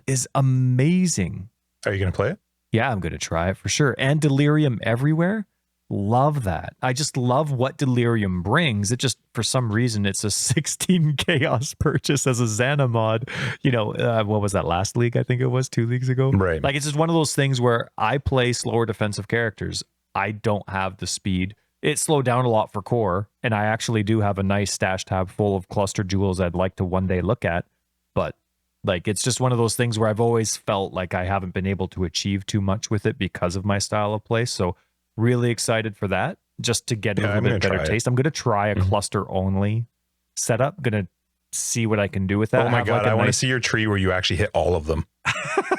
is amazing. Are you going to play it? Yeah, I'm going to try it for sure. And Delirium Everywhere. Love that. I just love what Delirium brings. It just, for some reason, it's a 16 chaos purchase as a Xana mod. You know, what was that last league? I think it was 2 leagues ago. Right. Like, it's just one of those things where I play slower defensive characters. I don't have the speed. It slowed down a lot for core, and I actually do have a nice stash tab full of cluster jewels I'd like to one day look at. But like, it's just one of those things where I've always felt like I haven't been able to achieve too much with it because of my style of play. So really excited for that, just to get a little bit better taste. I'm going to try a cluster only setup. Going to see what I can do with that. Oh my God, I want to see your tree where you actually hit all of them.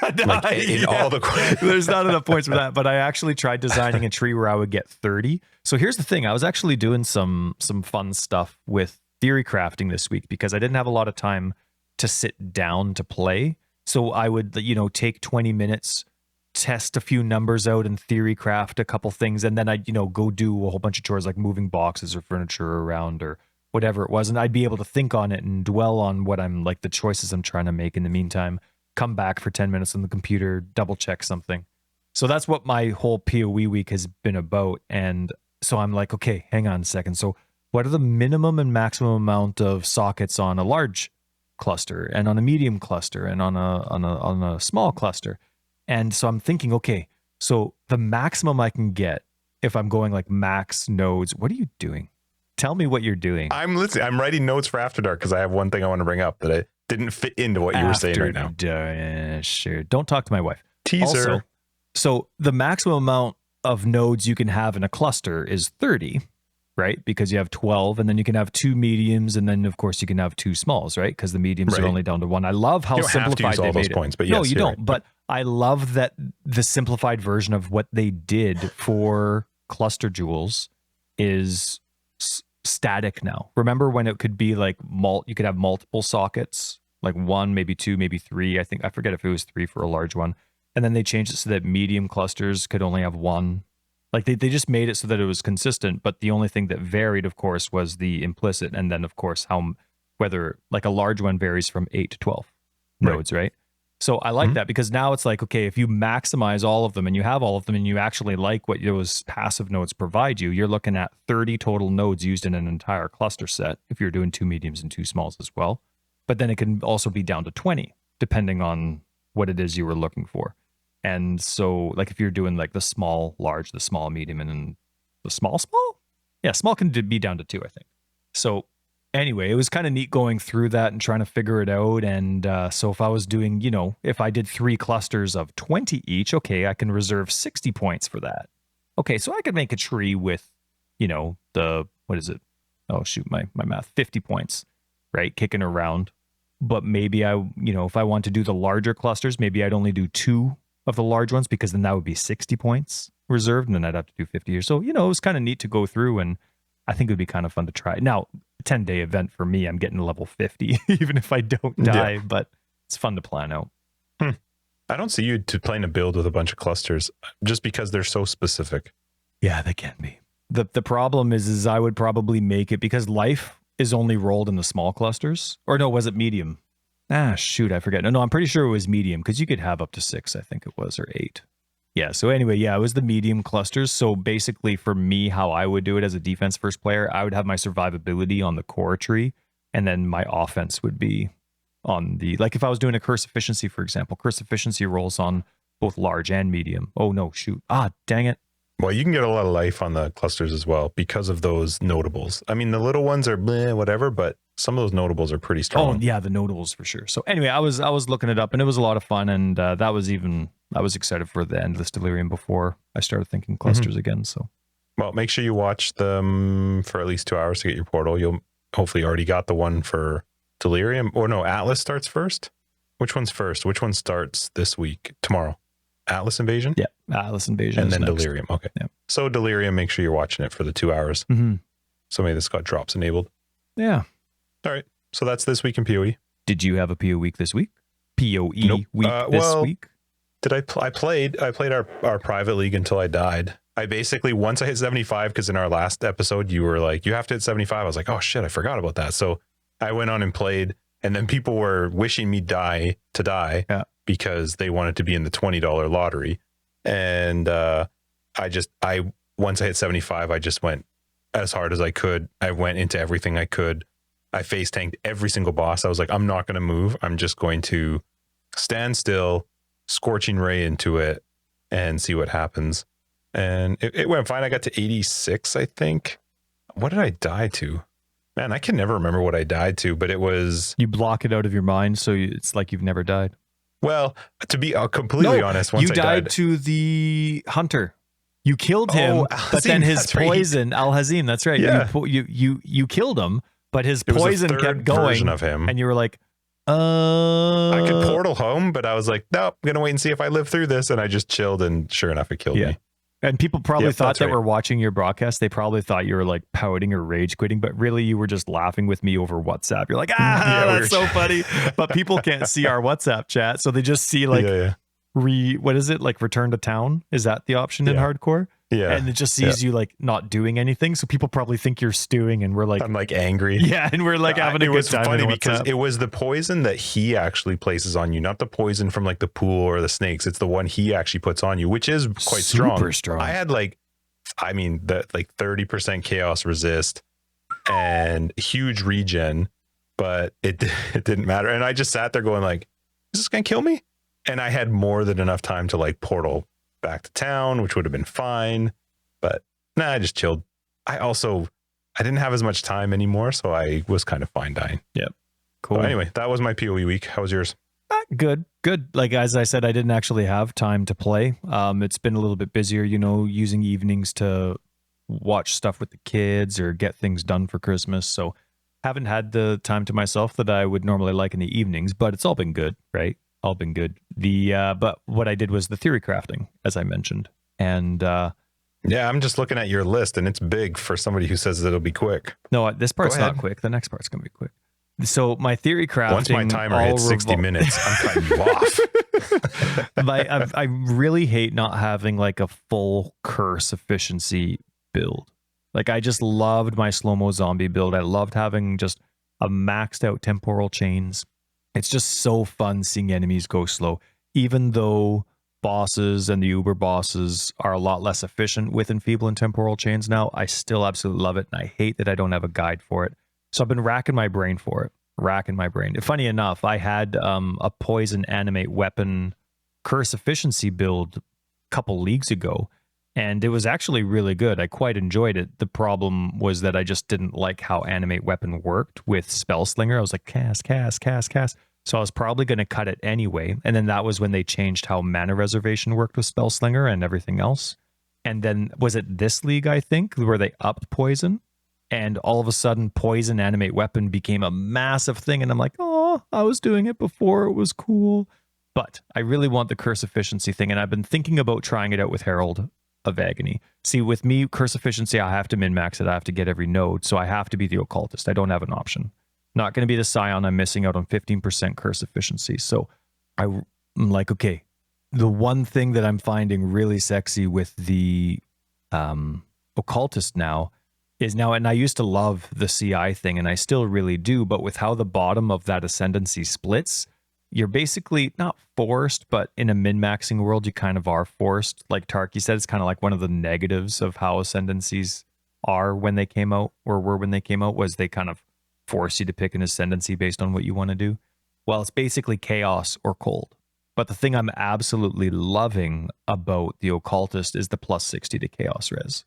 Like in all the There's not enough points for that, but I actually tried designing a tree where I would get 30. So here's the thing. I was actually doing some fun stuff with theory crafting this week because I didn't have a lot of time to sit down to play. So I would, you know, take 20 minutes, test a few numbers out and theory craft a couple things, and then I'd, you know, go do a whole bunch of chores like moving boxes or furniture around or whatever it was, and I'd be able to think on it and dwell on what I'm, like, the choices I'm trying to make in the meantime, come back for 10 minutes on the computer, double check something. So that's what my whole PoE week has been about. And so I'm like, okay, hang on a second. So what are the minimum and maximum amount of sockets on a large cluster and on a medium cluster and on a small cluster? And so I'm thinking, okay, so the maximum I can get if I'm going like max nodes. What are you doing? Tell me what you're doing. I'm listening. I'm writing notes for After Dark because I have one thing I want to bring up that I didn't fit into what you were saying right now. Sure. Don't talk to my wife. Teaser. Also, so the maximum amount of nodes you can have in a cluster is 30, right? Because you have 12, and then you can have 2 mediums, and then of course you can have 2 smalls, right? Because the mediums are only down to 1. I love how simplified they made it. Points, but yes, no, you don't. Right. But I love that the simplified version of what they did for cluster jewels is static now. Remember when it could be like you could have multiple sockets, like 1, maybe 2, maybe 3. I forget if it was 3 for a large one. And then they changed it so that medium clusters could only have 1. Like they just made it so that it was consistent, but the only thing that varied, of course, was the implicit. And then, of course, whether like a large one varies from 8 to 12 nodes, right? So I like that because now it's like, okay, if you maximize all of them and you have all of them and you actually like what those passive nodes provide you, you're looking at 30 total nodes used in an entire cluster set if you're doing 2 mediums and 2 smalls as well. But then it can also be down to 20, depending on what it is you were looking for. And so, like, if you're doing like the small, large, the small, medium, and then the small? Yeah, small can be down to 2, I think. So anyway, it was kind of neat going through that and trying to figure it out. And so if I was doing, you know, if I did 3 clusters of 20 each, okay, I can reserve 60 points for that. Okay, so I could make a tree with, you know, what is it? Oh, shoot, my math, 50 points, right? Kicking around. But maybe if I want to do the larger clusters, maybe I'd only do 2 of the large ones, because then that would be 60 points reserved, and then I'd have to do 50 or so. You know, it was kind of neat to go through, and I think it would be kind of fun to try. Now, 10-day event for me, I'm getting to level 50, even if I don't die, but it's fun to plan out. I don't see you playing a build with a bunch of clusters just because they're so specific. Yeah, they can be. The problem is I would probably make it, because life is only rolled in the small clusters. Or no, was it medium? Shoot, I forget. No, I'm pretty sure it was medium, because you could have up to 6, I think it was, or 8. Yeah, so anyway, it was the medium clusters. So basically for me, how I would do it as a defense first player, I would have my survivability on the core tree, and then my offense would be on the, like if I was doing a curse efficiency, for example, curse efficiency rolls on both large and medium. Oh no, shoot. Dang it. Well, you can get a lot of life on the clusters as well because of those notables. I mean, the little ones are bleh, whatever, but some of those notables are pretty strong. Oh yeah, the notables for sure. So anyway, I was looking it up, and it was a lot of fun, and I was excited for the Endless Delirium before I started thinking clusters again. So, well, make sure you watch them for at least 2 hours to get your portal. You'll hopefully already got the one for Delirium, or no, Atlas starts first. Which one's first? Which one starts this week? Tomorrow? Atlas Invasion? Yeah, Atlas Invasion. And then next. Delirium. Okay. Yeah. So Delirium, make sure you're watching it for the 2 hours. Somebody that's got drops enabled. Yeah. All right. So that's this week in PoE. Did you have a PoE week this week? PoE Nope. week this week? Did I played our private league until I died. I basically, once I hit 75, because in our last episode you were like, you have to hit 75. I was like, oh shit, I forgot about that. So I went on and played, and then people were wishing me die because they wanted to be in the $20 lottery. And once I hit 75, I just went as hard as I could. I went into everything I could. I face tanked every single boss. I was like, I'm not going to move. I'm just going to stand still, scorching ray into it, and see what happens. And it went fine. I got to 86, I think. What did I die to? Man, I can never remember what I died to, but it was... You block it out of your mind, so it's like you've never died. Well, to be completely honest, once you died to the hunter. You killed him, but then his poison, Al-Hazim, that's right. Yeah. You killed him, but his poison kept going. Version of him. And you were like, I could portal home, but I was like, no, I'm going to wait and see if I live through this. And I just chilled, and sure enough, it killed me. And people probably thought that were watching your broadcast. They probably thought you were like pouting or rage quitting, but really you were just laughing with me over WhatsApp. You're like, that's so funny. But people can't see our WhatsApp chat, so they just see like what is it, like return to town? Is that the option in hardcore? Yeah. And it just sees you like not doing anything, so people probably think you're stewing, and we're like, I'm like angry. Yeah, and we're like having a good time. It was funny because it was the poison that he actually places on you, not the poison from like the pool or the snakes. It's the one he actually puts on you, which is quite super strong. I had like 30% chaos resist and huge regen, but it didn't matter. And I just sat there going like, is this gonna kill me? And I had more than enough time to like portal back to town, which would have been fine, but I just chilled. I didn't have as much time anymore, so I was kind of fine dying. Yep. Cool. But anyway, that was my PoE week. How was yours? Good. Like, as I said, I didn't actually have time to play. It's been a little bit busier, using evenings to watch stuff with the kids or get things done for Christmas. So haven't had the time to myself that I would normally like in the evenings, but it's all been good, right? All been good. But what I did was the theory crafting, as I mentioned. And yeah, I'm just looking at your list, and it's big for somebody who says it'll be quick. No, this part's not quick. The next part's gonna be quick. So my theory crafting. Once my timer hits 60 minutes, I'm cutting you off. I really hate not having like a full curse efficiency build. Like, I just loved my slow-mo zombie build. I loved having just a maxed out temporal chains. It's just so fun seeing enemies go slow, even though bosses and the Uber bosses are a lot less efficient with enfeeble and temporal chains now. I still absolutely love it, and I hate that I don't have a guide for it. So I've been racking my brain for it. Funny enough, I had a poison animate weapon curse efficiency build a couple leagues ago, and it was actually really good. I quite enjoyed it. The problem was that I just didn't like how animate weapon worked with Spellslinger. I was like, cast. So I was probably going to cut it anyway. And then that was when they changed how mana reservation worked with Spellslinger and everything else. And then was it this league, I think, where they upped poison? And all of a sudden, poison animate weapon became a massive thing. And I'm like, oh, I was doing it before. It was cool. But I really want the curse efficiency thing. And I've been thinking about trying it out with Herald of Agony. See, with me, curse efficiency, I have to min-max it. I have to get every node. So I have to be the occultist. I don't have an option. Not going to be the scion. I'm missing out on 15% curse efficiency. So I'm like, okay, the one thing that I'm finding really sexy with the occultist now is now, and I used to love the CI thing, and I still really do, but with how the bottom of that ascendancy splits, you're basically not forced, but in a min-maxing world, you kind of are forced. Like Tarky said, it's kind of like one of the negatives of how ascendancies are when they came out, or were when they came out, was they kind of force you to pick an ascendancy based on what you want to do. Well, it's basically chaos or cold. But the thing I'm absolutely loving about the occultist is the plus 60 to chaos res.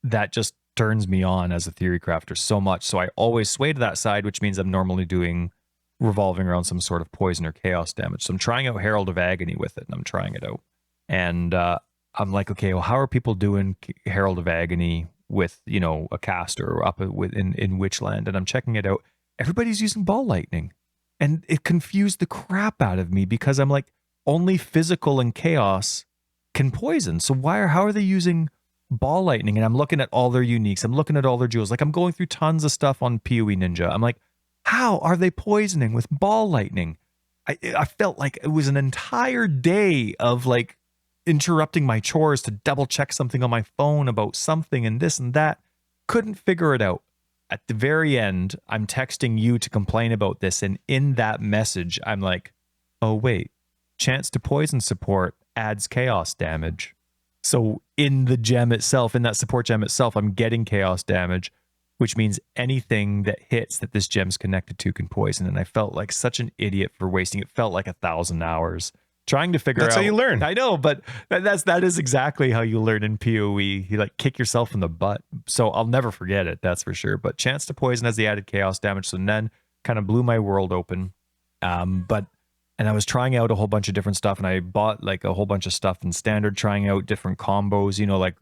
That just turns me on as a theory crafter so much. So I always sway to that side, which means I'm normally doing revolving around some sort of poison or chaos damage. So I'm trying out Herald of Agony with it, and I'm trying it out. And I'm like, okay, well, how are people doing Herald of Agony with, a caster up in Witchland? And I'm checking it out. Everybody's using ball lightning. And it confused the crap out of me because I'm like, only physical and chaos can poison. So how are they using ball lightning? And I'm looking at all their uniques. I'm looking at all their jewels. Like, I'm going through tons of stuff on PoE Ninja. I'm like, how are they poisoning with ball lightning? I felt like it was an entire day of like interrupting my chores to double check something on my phone about something and this and that. Couldn't figure it out. At the very end, I'm texting you to complain about this. And in that message, I'm like, oh, wait, chance to poison support adds chaos damage. So in the gem itself, in that support gem itself, I'm getting chaos damage, which means anything that hits that this gem's connected to can poison. And I felt like such an idiot for wasting it. Felt like 1,000 hours trying to figure out. That's how you learn. I know, but that is exactly how you learn in PoE. You like kick yourself in the butt. So I'll never forget it. That's for sure. But chance to poison has the added chaos damage. So then kind of blew my world open. And I was trying out a whole bunch of different stuff, and I bought like a whole bunch of stuff in standard, trying out different combos, you know, like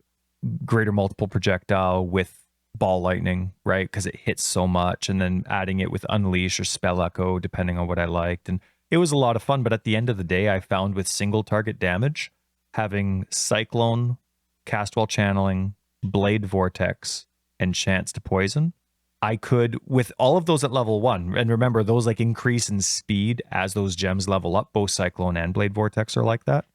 greater multiple projectile with ball lightning, right? Because it hits so much, and then adding it with unleash or spell echo, depending on what I liked. And it was a lot of fun. But at the end of the day, I found with single target damage, having cyclone, cast while channeling, blade vortex, and chance to poison, I could, with all of those at level 1, and remember, those like increase in speed as those gems level up, both Cyclone and Blade Vortex are like that.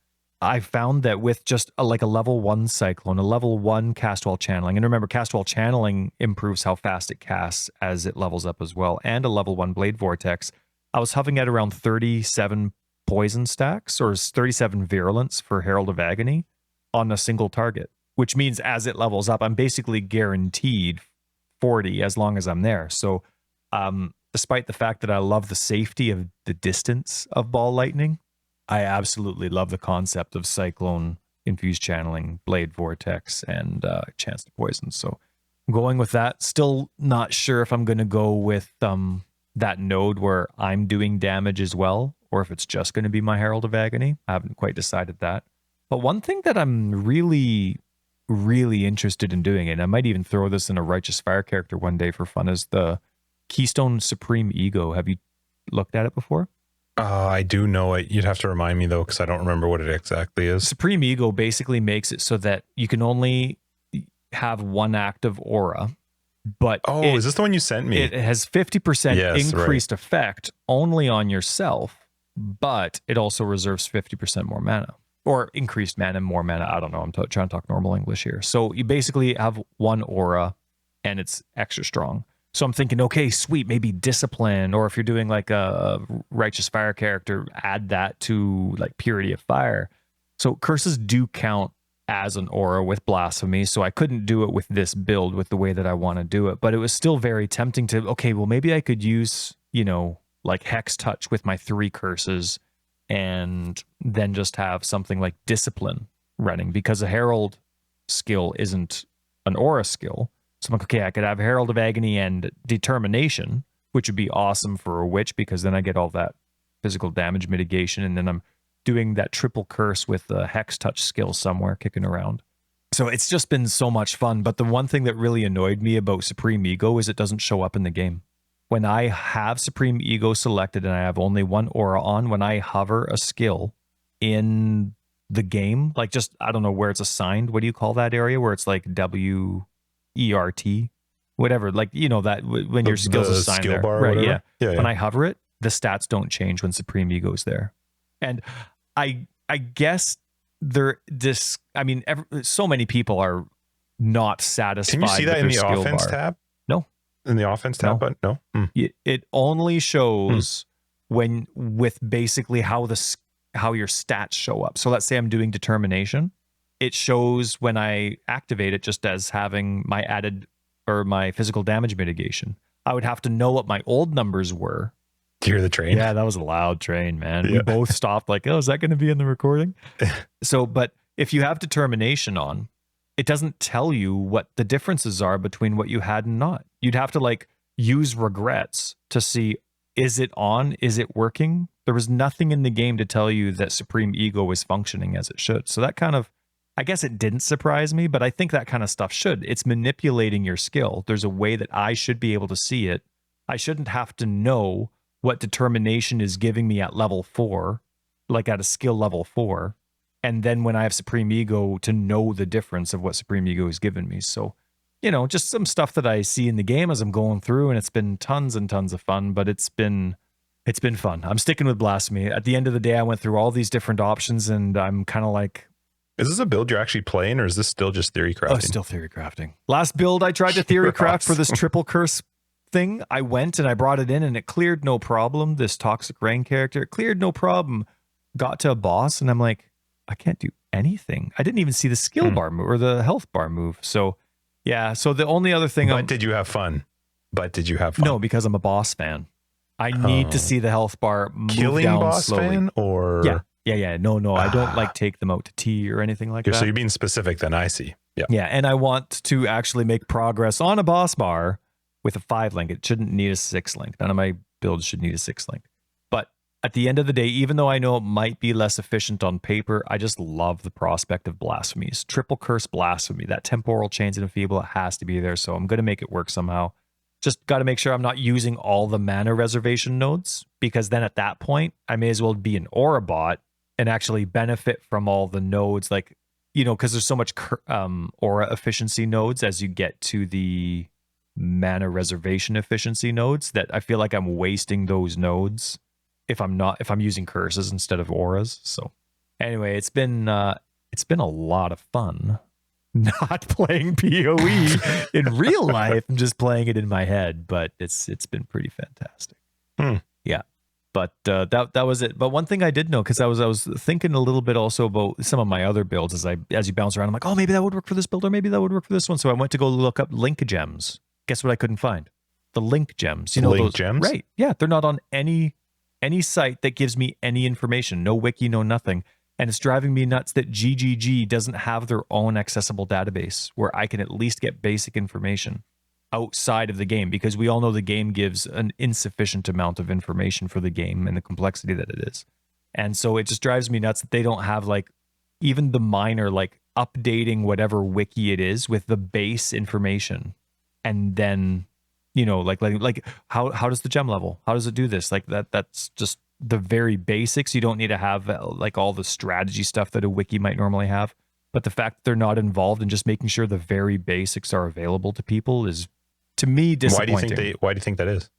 I found that with just like a level 1 Cyclone, a level 1 cast while channeling, and remember, cast while channeling improves how fast it casts as it levels up as well, and a level 1 Blade Vortex, I was hovering at around 37 poison stacks, or 37 virulence for Herald of Agony on a single target, which means as it levels up, I'm basically guaranteed 40 as long as I'm there. So despite the fact that I love the safety of the distance of ball lightning, I absolutely love the concept of cyclone, infused channeling, blade vortex, and chance to poison. So I'm going with that. Still not sure if I'm going to go with that node where I'm doing damage as well, or if it's just going to be my Herald of Agony. I haven't quite decided that. But one thing that I'm really interested in doing, and I might even throw this in a Righteous Fire character one day for fun, is the Keystone Supreme Ego. Have you looked at it before? I do know it. You'd have to remind me though, because I don't remember what it exactly is. Supreme Ego basically makes it so that you can only have one active aura, but is this the one you sent me? It has 50% increased effect only on yourself, but it also reserves 50% more mana. Or increased mana, more mana. I don't know. I'm trying to talk normal English here. So you basically have one aura and it's extra strong. So I'm thinking, okay, sweet, maybe discipline. Or if you're doing like a Righteous Fire character, add that to like Purity of Fire. So curses do count as an aura with blasphemy. So I couldn't do it with this build with the way that I want to do it. But it was still very tempting to, okay, well, maybe I could use, you know, like Hex Touch with my 3 curses, and then just have something like discipline running, because a herald skill isn't an aura skill. So I'm like, okay, I could have Herald of Agony and determination, which would be awesome for a witch, because then I get all that physical damage mitigation, and then I'm doing that triple curse with the Hex Touch skill somewhere kicking around. So it's just been so much fun. But the one thing that really annoyed me about Supreme Ego is it doesn't show up in the game. When I have Supreme Ego selected and I have only one aura on, when I hover a skill in the game, like just, I don't know where it's assigned. What do you call that area where it's like WERT? Whatever, like, you know, that when your skill's assigned skill there. Bar, right, yeah. When I hover it, the stats don't change when Supreme Ego's there. And I guess so many people are not satisfied. Can you see that in the offense bar. tab? No. In the offense tab, but no. It only shows when with basically how your stats show up. So let's say I'm doing determination. It shows when I activate it just as having my added or my physical damage mitigation. I would have to know what my old numbers were. Do you hear the train? Yeah, that was a loud train, man. Yeah. We both stopped like, oh, is that going to be in the recording? So, but if you have determination on, it doesn't tell you what the differences are between what you had and not. You'd have to like use regrets to see, is it on? Is it working? There was nothing in the game to tell you that Supreme Ego was functioning as it should. So that kind of, I guess it didn't surprise me, but I think that kind of stuff should. It's manipulating your skill. There's a way that I should be able to see it. I shouldn't have to know what determination is giving me at level 4, like at a skill level 4. And then when I have Supreme Ego, to know the difference of what Supreme Ego has given me. So, you know, just some stuff that I see in the game as I'm going through, and it's been tons and tons of fun, but it's been It's been fun. I'm sticking with Blasphemy. At the end of the day, I went through all these different options, and I'm kind of like, is this a build you're actually playing, or is this still just theory crafting? oh, still theory crafting. Last build I tried to theory craft for this triple curse thing. I went and I brought it in, and it cleared no problem. This toxic rain character, it cleared no problem. Got to a boss, and I'm like, I can't do anything. I didn't even see the skill bar move or the health bar move. So yeah. So the only other thing. But did you have fun? No, because I'm a boss fan. I need to see the health bar move killing down boss slowly. fan, or yeah. No. I don't like take them out to tea or anything like that. So you're being specific. Then I see. Yeah, and I want to actually make progress on a boss bar with a 5 link. It shouldn't need a 6 link. None of my builds should need a 6 link. But at the end of the day, even though I know it might be less efficient on paper, I just love the prospect of blasphemies. Triple curse blasphemy, that temporal chains and enfeeble, it has to be there. So I'm going to make it work somehow. Just got to make sure I'm not using all the mana reservation nodes, because then at that point, I may as well be an aura bot and actually benefit from all the nodes, like, because there's so much aura efficiency nodes as you get to the mana reservation efficiency nodes, that I feel like I'm wasting those nodes if I'm using curses instead of auras. So anyway, it's been a lot of fun not playing PoE in real life. I'm just playing it in my head, but it's been pretty fantastic. Yeah. But that was it. But one thing I did know, because I was thinking a little bit also about some of my other builds as you bounce around, I'm like, oh, maybe that would work for this build, or maybe that would work for this one. So I went to go look up link gems. Guess what I couldn't find? The link gems. Link those gems? Right. Yeah. They're not on any site that gives me any information. No wiki, no nothing. And it's driving me nuts that GGG doesn't have their own accessible database where I can at least get basic information outside of the game, because we all know the game gives an insufficient amount of information for the game and the complexity that it is. And so it just drives me nuts that they don't have like even the minor, like updating whatever wiki it is with the base information. And then, like how does the gem level? How does it do this? Like that's just the very basics. You don't need to have like all the strategy stuff that a wiki might normally have. But the fact that they're not involved in just making sure the very basics are available to people is, to me, disappointing. Why do you think that is? Is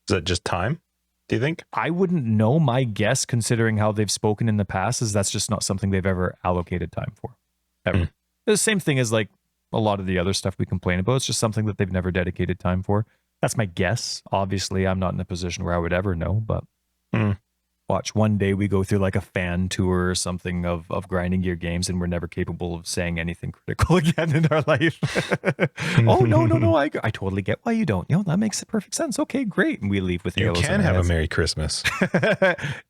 that just time, do you think? I wouldn't know. My guess, considering how they've spoken in the past, is that's just not something they've ever allocated time for. Ever. The same thing as like a lot of the other stuff we complain about. It's just something that they've never dedicated time for. That's my guess. Obviously, I'm not in a position where I would ever know, but watch, one day we go through like a fan tour or something of grinding gear games, and we're never capable of saying anything critical again in our life. Oh, no. I totally get why you don't. That makes perfect sense. Okay, great. And we leave with you halos can have a Merry Christmas.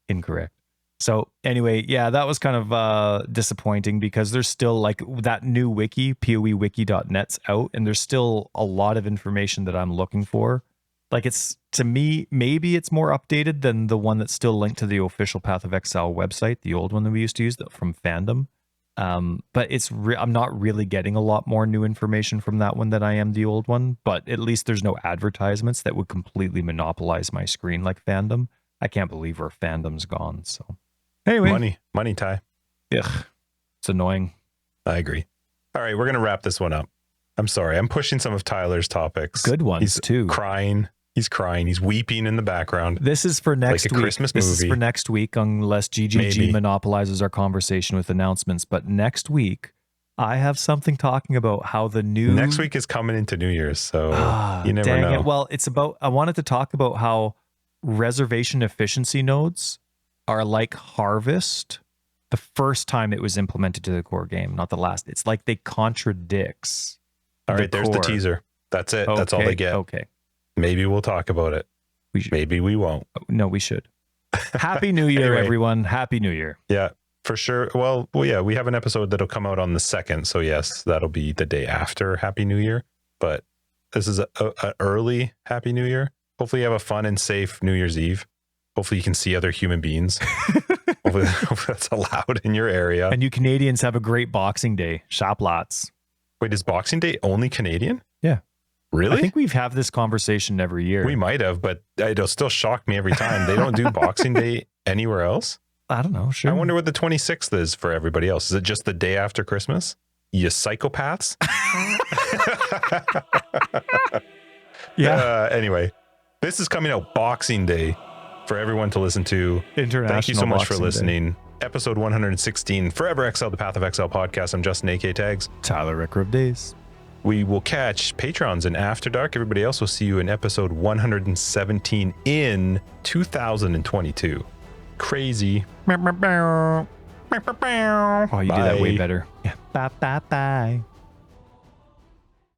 Incorrect. So anyway, yeah, that was kind of disappointing, because there's still like that new wiki, poewiki.net's out, and there's still a lot of information that I'm looking for. Like, it's, to me, maybe it's more updated than the one that's still linked to the official Path of Exile website, the old one that we used to use from fandom. But I'm not really getting a lot more new information from that one than I am the old one. But at least there's no advertisements that would completely monopolize my screen like fandom. I can't believe our fandom's gone. So anyway, money, Ty. Ugh, it's annoying. I agree. All right, we're gonna wrap this one up. I'm sorry, I'm pushing some of Tyler's topics. Good ones too. Crying. He's crying. He's weeping in the background. This is for next week. Christmas movie. This is for next week, unless GGG monopolizes our conversation with announcements. But next week, I have something talking about how the new... Next week is coming into New Year's, so you never know. Well, I wanted to talk about how reservation efficiency nodes are like Harvest the first time it was implemented to the core game, not the last. It's like they contradicts. All right, there's the teaser. That's it. Okay, that's all they get. Okay. Maybe we'll talk about it. Maybe we won't. No, we should. Happy New Year, anyway, everyone. Happy New Year. Yeah, for sure. Well, yeah, we have an episode that'll come out on the 2nd. So yes, that'll be the day after Happy New Year. But this is an early Happy New Year. Hopefully you have a fun and safe New Year's Eve. Hopefully you can see other human beings. hopefully that's allowed in your area. And you Canadians have a great Boxing Day. Shop lots. Wait, is Boxing Day only Canadian? Yeah. Really? I think we've had this conversation every year. We might have, but it'll still shock me every time. They don't do Boxing Day anywhere else? I don't know. Sure. I wonder what the 26th is for everybody else. Is it just the day after Christmas? You psychopaths? Yeah. Anyway, this is coming out Boxing Day. for everyone to listen to. International. Thank you so much for Boxing Day. listening. Episode 116, Forever Exiled, the Path of Exile podcast. I'm Justin, AK Tags. Tyler Ricker of Days. We will catch patrons in After Dark. Everybody else will see you in episode 117 in 2022. Crazy. Oh, you did that way better. Yeah. Bye, bye, bye.